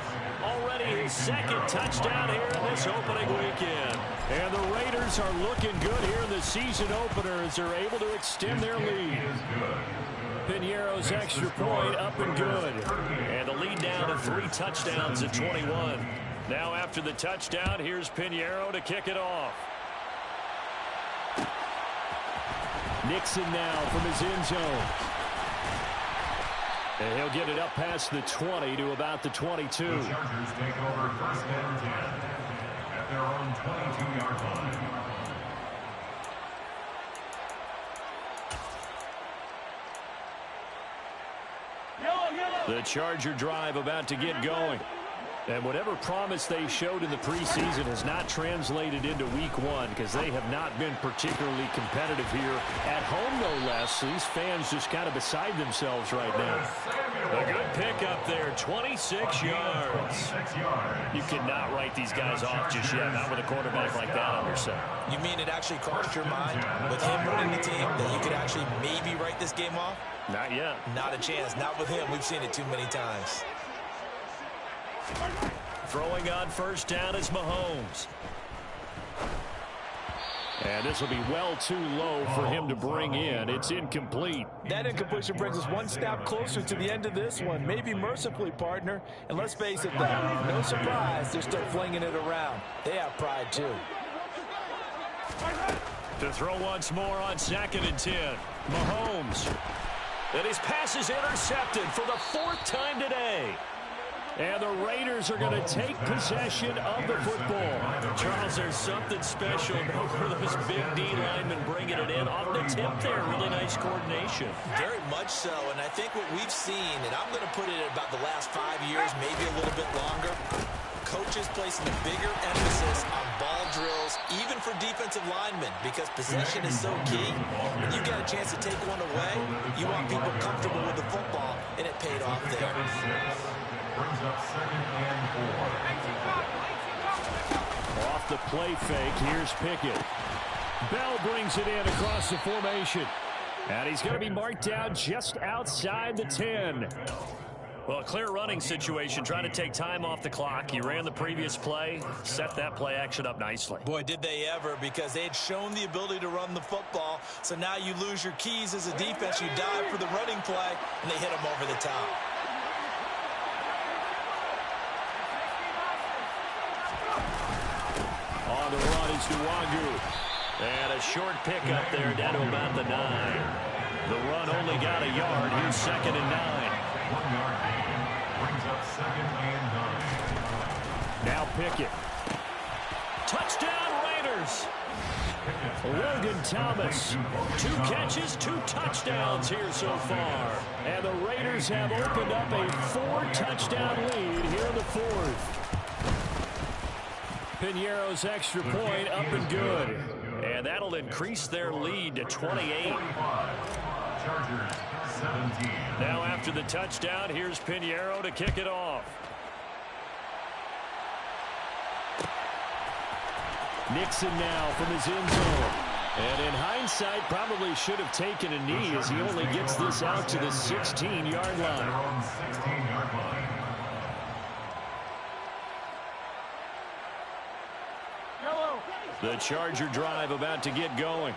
[SPEAKER 1] Already his second touchdown here in this opening weekend. And the Raiders are looking good here in the season opener as they're able to extend their lead. Piñeiro's extra point up and good. And the lead down to 3 touchdowns at 21. Now after the touchdown, here's Piñeiro to kick it off. Nixon now from his end zone. And he'll get it up past the 20 to about the 22.
[SPEAKER 3] The Chargers take over first and 10 at their own 22-yard line.
[SPEAKER 1] The Charger drive about to get going. And whatever promise they showed in the preseason has not translated into week 1 because they have not been particularly competitive here at home, no less. These fans just kind of beside themselves right now. A good pickup there, 26 yards. You cannot write these guys off just yet, not with a quarterback like that under center.
[SPEAKER 4] You mean it actually crossed your mind with him running the team that you could actually maybe write this game off?
[SPEAKER 1] Not yet.
[SPEAKER 4] Not a chance. Not with him. We've seen it too many times.
[SPEAKER 1] Throwing on first down is Mahomes. And this will be well too low for him to bring in. It's incomplete.
[SPEAKER 2] That incompletion brings us one step closer to the end of this one. Maybe mercifully, partner. And let's face it, though, no surprise, they're still flinging it around. They have pride, too.
[SPEAKER 1] To throw once more on second and 10. Mahomes. And his pass is intercepted for the 4th time today. And the Raiders are going to take possession of the football. Charles, there's something special over those big D linemen bringing it in. Off the tip there, really nice coordination.
[SPEAKER 4] Very much so, and I think what we've seen, and I'm going to put it at about the last 5 years, maybe a little bit longer, coaches placing a bigger emphasis on ball drills, even for defensive linemen, because possession is so key. When you get a chance to take one away, you want people comfortable with the football, and it paid off there.
[SPEAKER 3] Brings up second and 4.
[SPEAKER 1] Off the play fake, here's Pickett. Bell brings it in across the formation. And he's going to be marked down just outside the 10. Well, a clear running situation, trying to take time off the clock. He ran the previous play, set that play action up nicely.
[SPEAKER 4] Boy, did they ever, because they had shown the ability to run the football. So now you lose your keys as a defense. You dive for the running play, and they hit him over the top.
[SPEAKER 1] On the run is Nwangu. And a short pickup there down to about the 9. The run only got a yard. Here's second and 9.
[SPEAKER 3] 1-yard gain. Brings up second and 9.
[SPEAKER 1] Now Pickett. Touchdown Raiders.
[SPEAKER 3] Pickett
[SPEAKER 1] Logan Thomas, 2 catches, 2 touchdowns here so far. And the Raiders have opened up a 4-touchdown lead here in the 4th. Piñeiro's extra point up and good. And that'll increase their lead to 28.
[SPEAKER 3] Chargers 17.
[SPEAKER 1] Now after the touchdown, here's Piñeiro to kick it off. Nixon now from his end zone. And in hindsight, probably should have taken a knee as he only gets this out to the 16-yard line.
[SPEAKER 3] 16-yard line.
[SPEAKER 1] The Charger drive about to get going.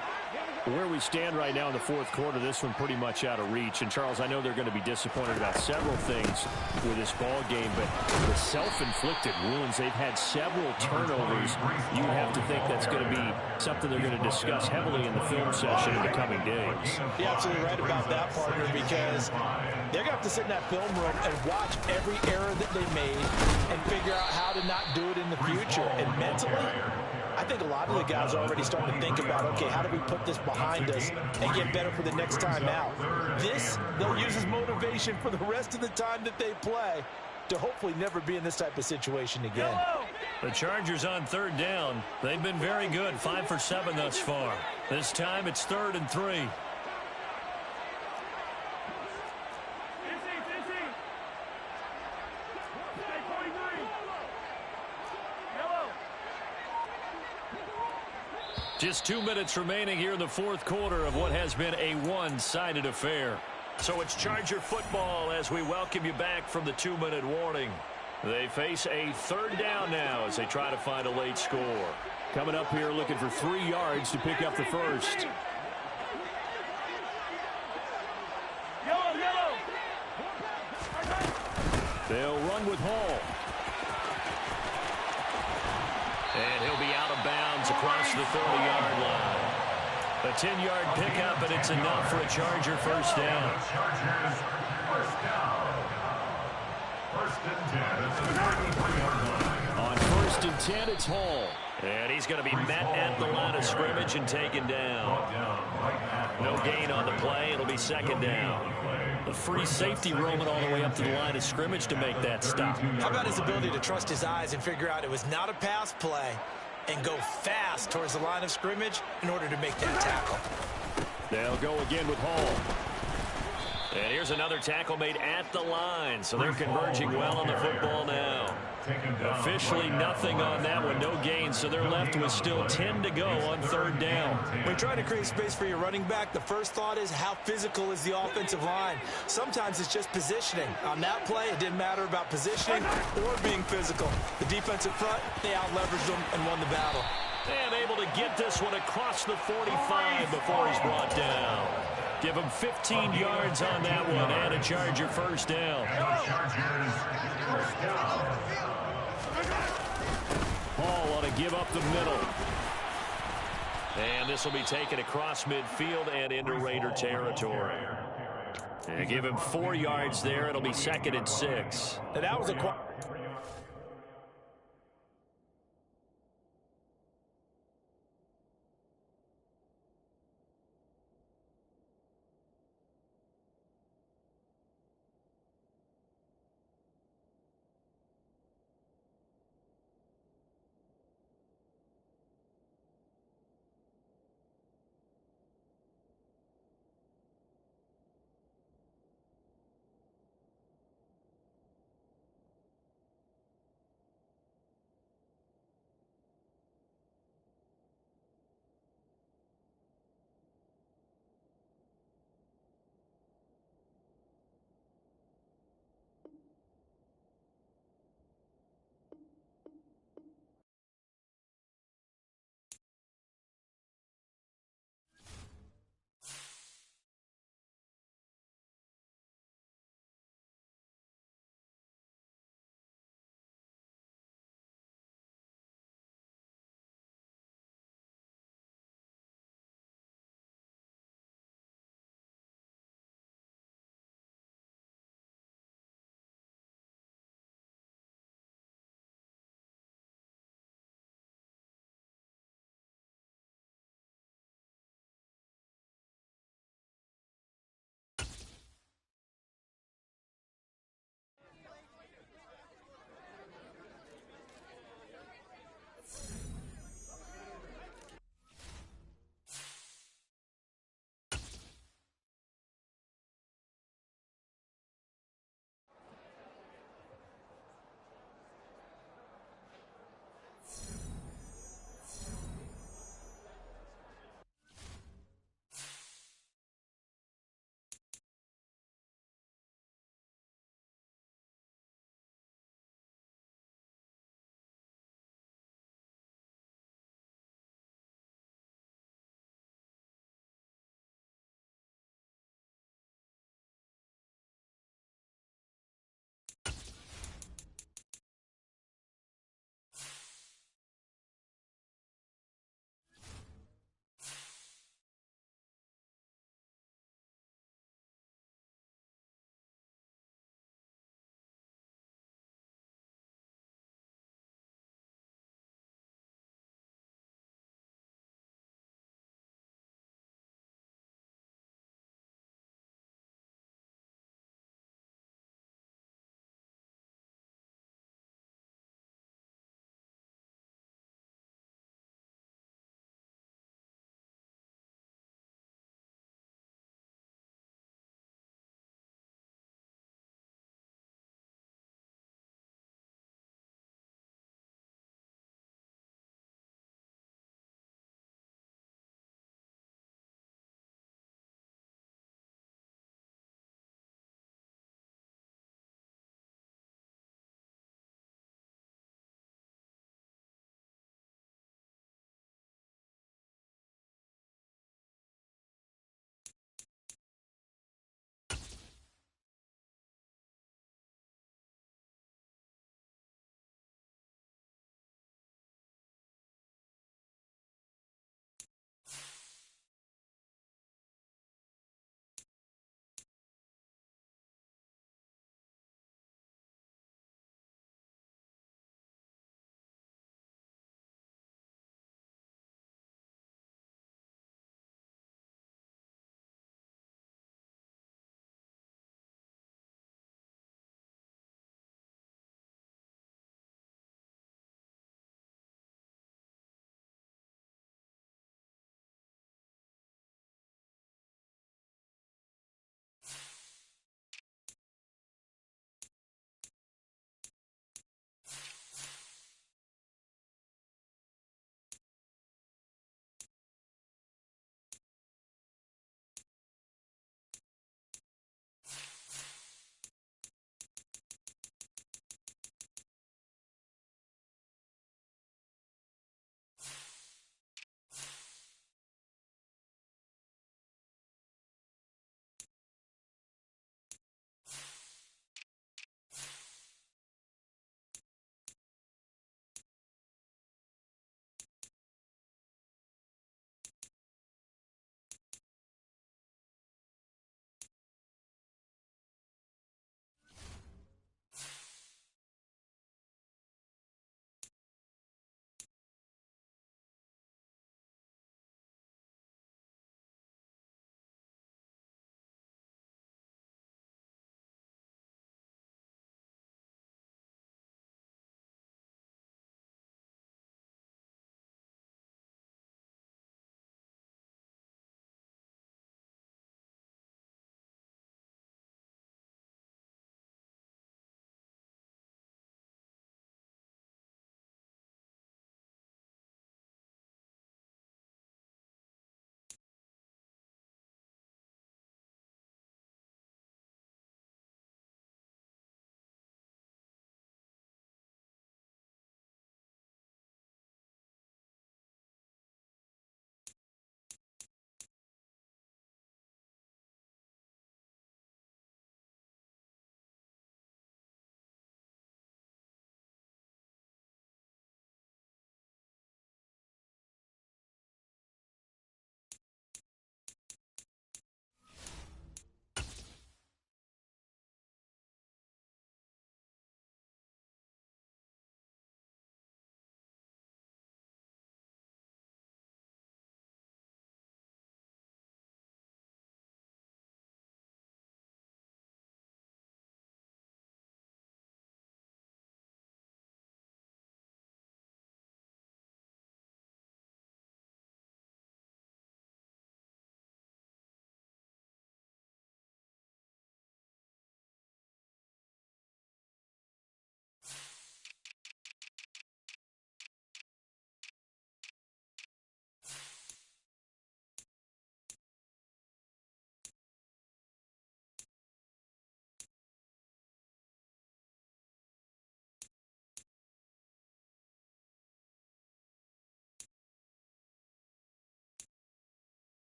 [SPEAKER 1] Where we stand right now in the 4th quarter, this one pretty much out of reach. And, Charles, I know they're going to be disappointed about several things with this ball game, but the self-inflicted wounds, they've had several turnovers. You have to think that's going to be something they're going to discuss heavily in the film session in the coming days.
[SPEAKER 2] You're absolutely right about that, partner, because they're going to have to sit in that film room and watch every error that they made and figure out how to not do it in the future. And mentally, I think a lot of the guys are already starting to think about, okay, how do we put this behind us and get better for the next time out? This, they'll use as motivation for the rest of the time that they play to hopefully never be in this type of situation again.
[SPEAKER 1] The Chargers on 3rd down. They've been very good, 5 for 7 thus far. This time it's 3rd and 3. Just 2 minutes remaining here in the 4th quarter of what has been a one-sided affair. So it's Charger football as we welcome you back from the 2-minute warning. They face a 3rd down now as they try to find a late score. Coming up here looking for 3 yards to pick up the first. They'll run with Hall. And he'll be out of bounds across the 30-yard line. A 10-yard pickup, and it's enough for a Charger first down.
[SPEAKER 3] Chargers first down. 1st and 10 at the 33-yard line.
[SPEAKER 1] On 1st and 10, it's Hall. And he's going to be met at the line of scrimmage and taken down. No gain on the play. It'll be 2nd down. The free safety roaming all the way up to the line of scrimmage to make that stop.
[SPEAKER 2] How about his ability to trust his eyes and figure out it was not a pass play and go fast towards the line of scrimmage in order to make that tackle?
[SPEAKER 1] They'll go again with Hall. And here's another tackle made at the line, so they're converging well on the football now. Officially nothing on that one, no gain, so they're left with still 10 to go on 3rd down.
[SPEAKER 2] When you're trying to create space for your running back, the first thought is how physical is the offensive line. Sometimes it's just positioning. On that play, it didn't matter about positioning or being physical. The defensive front, they out-leveraged them and won the battle.
[SPEAKER 1] And able to get this one across the 45 before he's brought down. Give him 15 yards on that one and a Charger first down.
[SPEAKER 3] Chargers first down.
[SPEAKER 1] Hall ought to give up the middle. And this will be taken across midfield and into Raider territory. And give him 4 yards there. It'll be 2nd and 6.
[SPEAKER 2] And that was a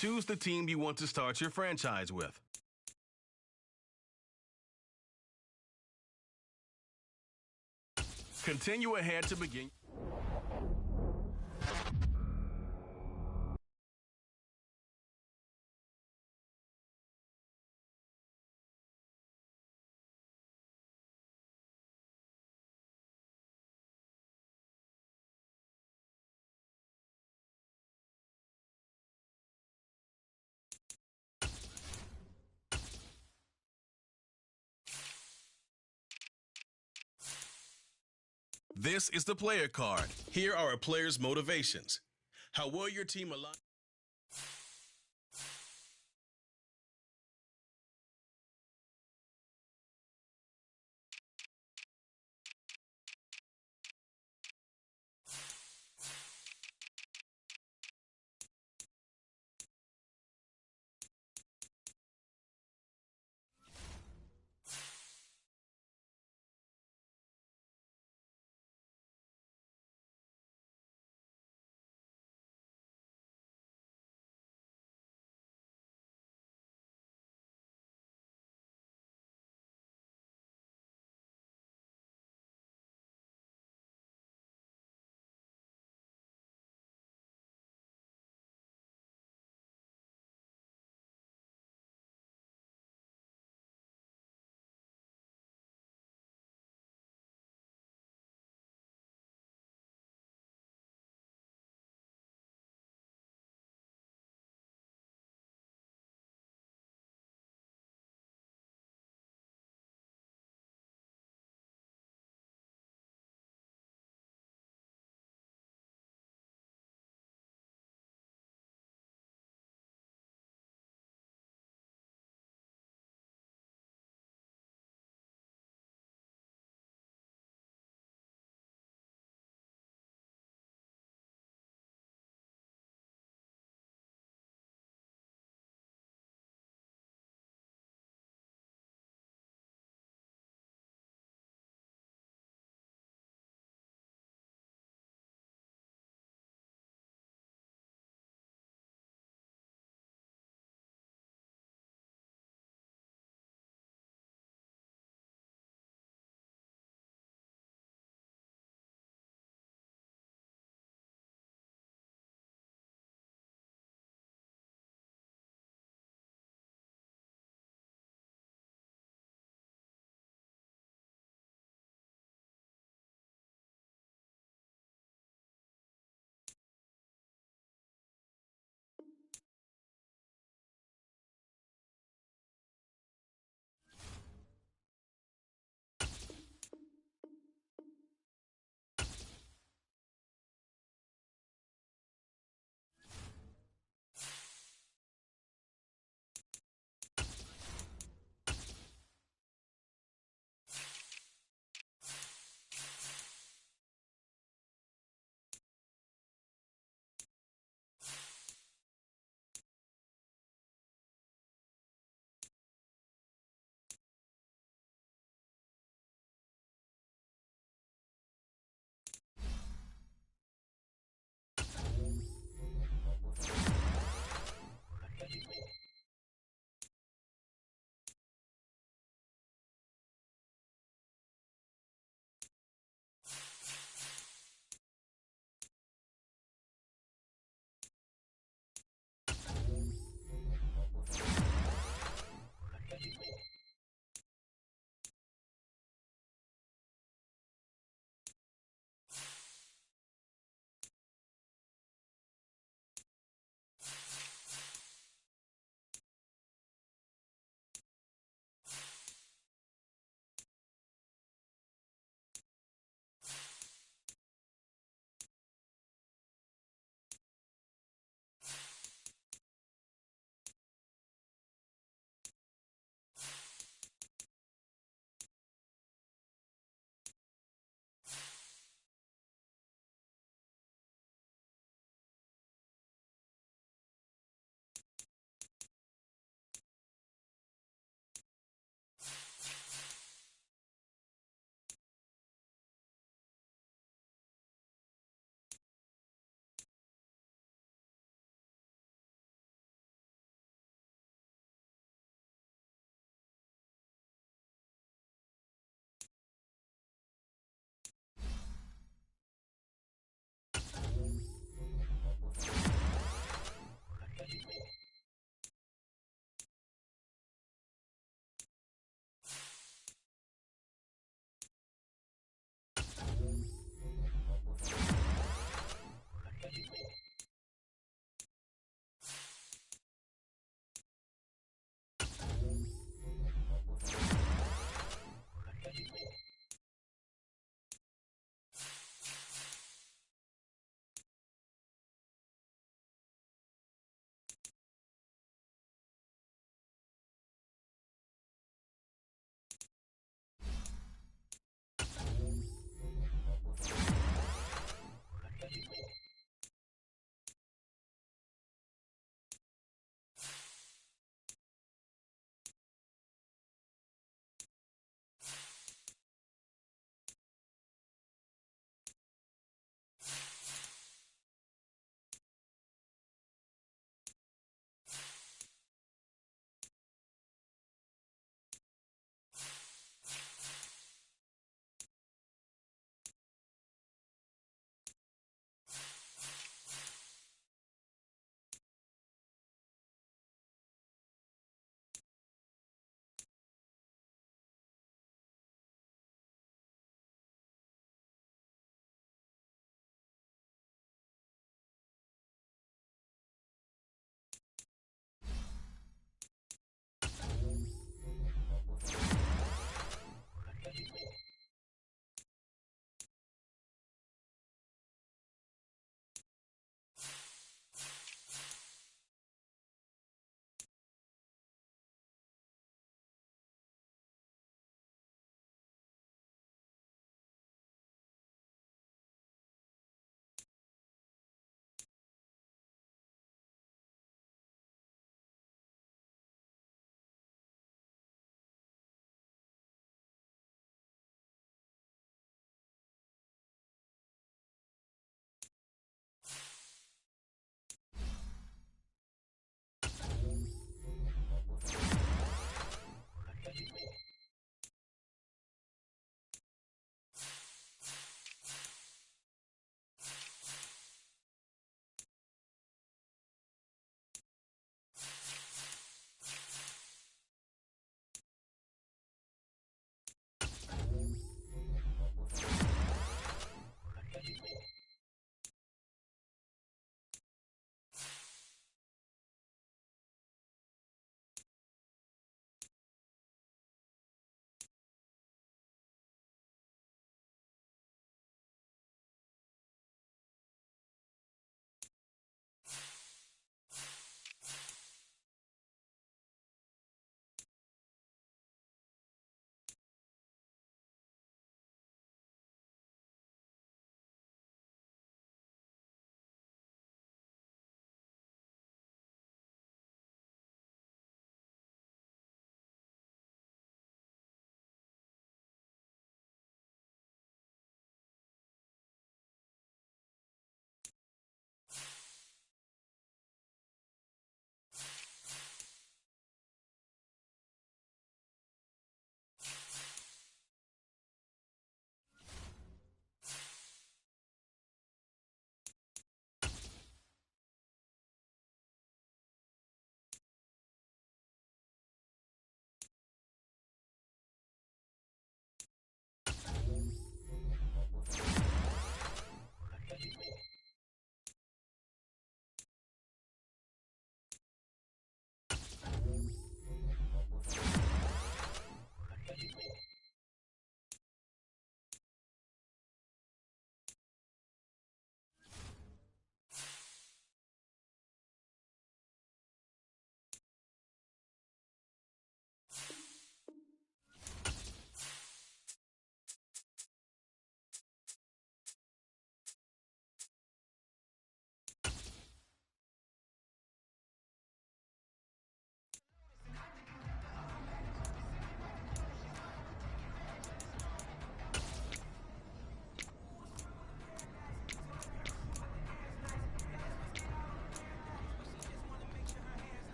[SPEAKER 6] Choose the team you want to start your franchise with. Continue ahead to begin. This is the player card. Here are a player's motivations. How will your team align?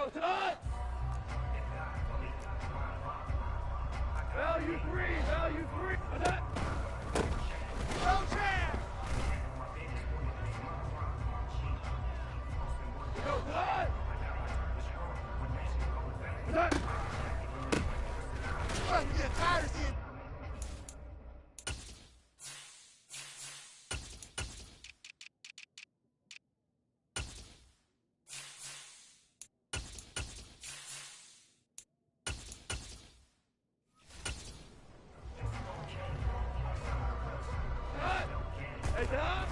[SPEAKER 5] Go, Todd! Value three, value three. Attack! Go, Chad! Go, Todd! Attack! You get tired of seeing. Hey, Todd!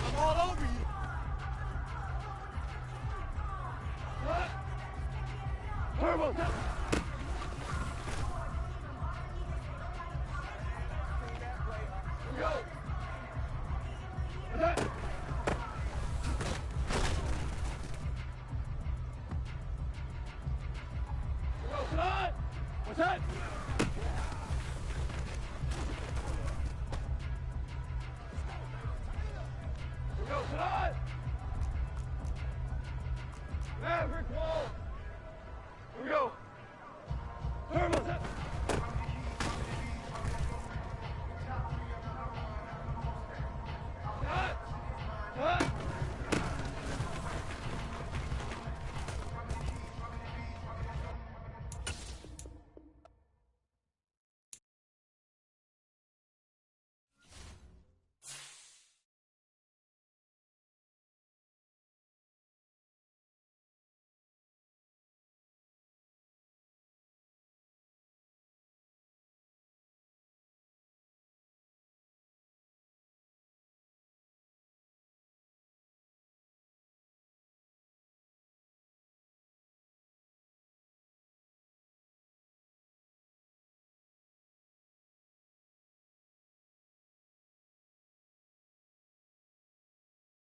[SPEAKER 5] I'm all over you. Turbo. Go. Attack. Go, Todd. What's that? Go, Todd. Maverick wall. Here we go. Turbo.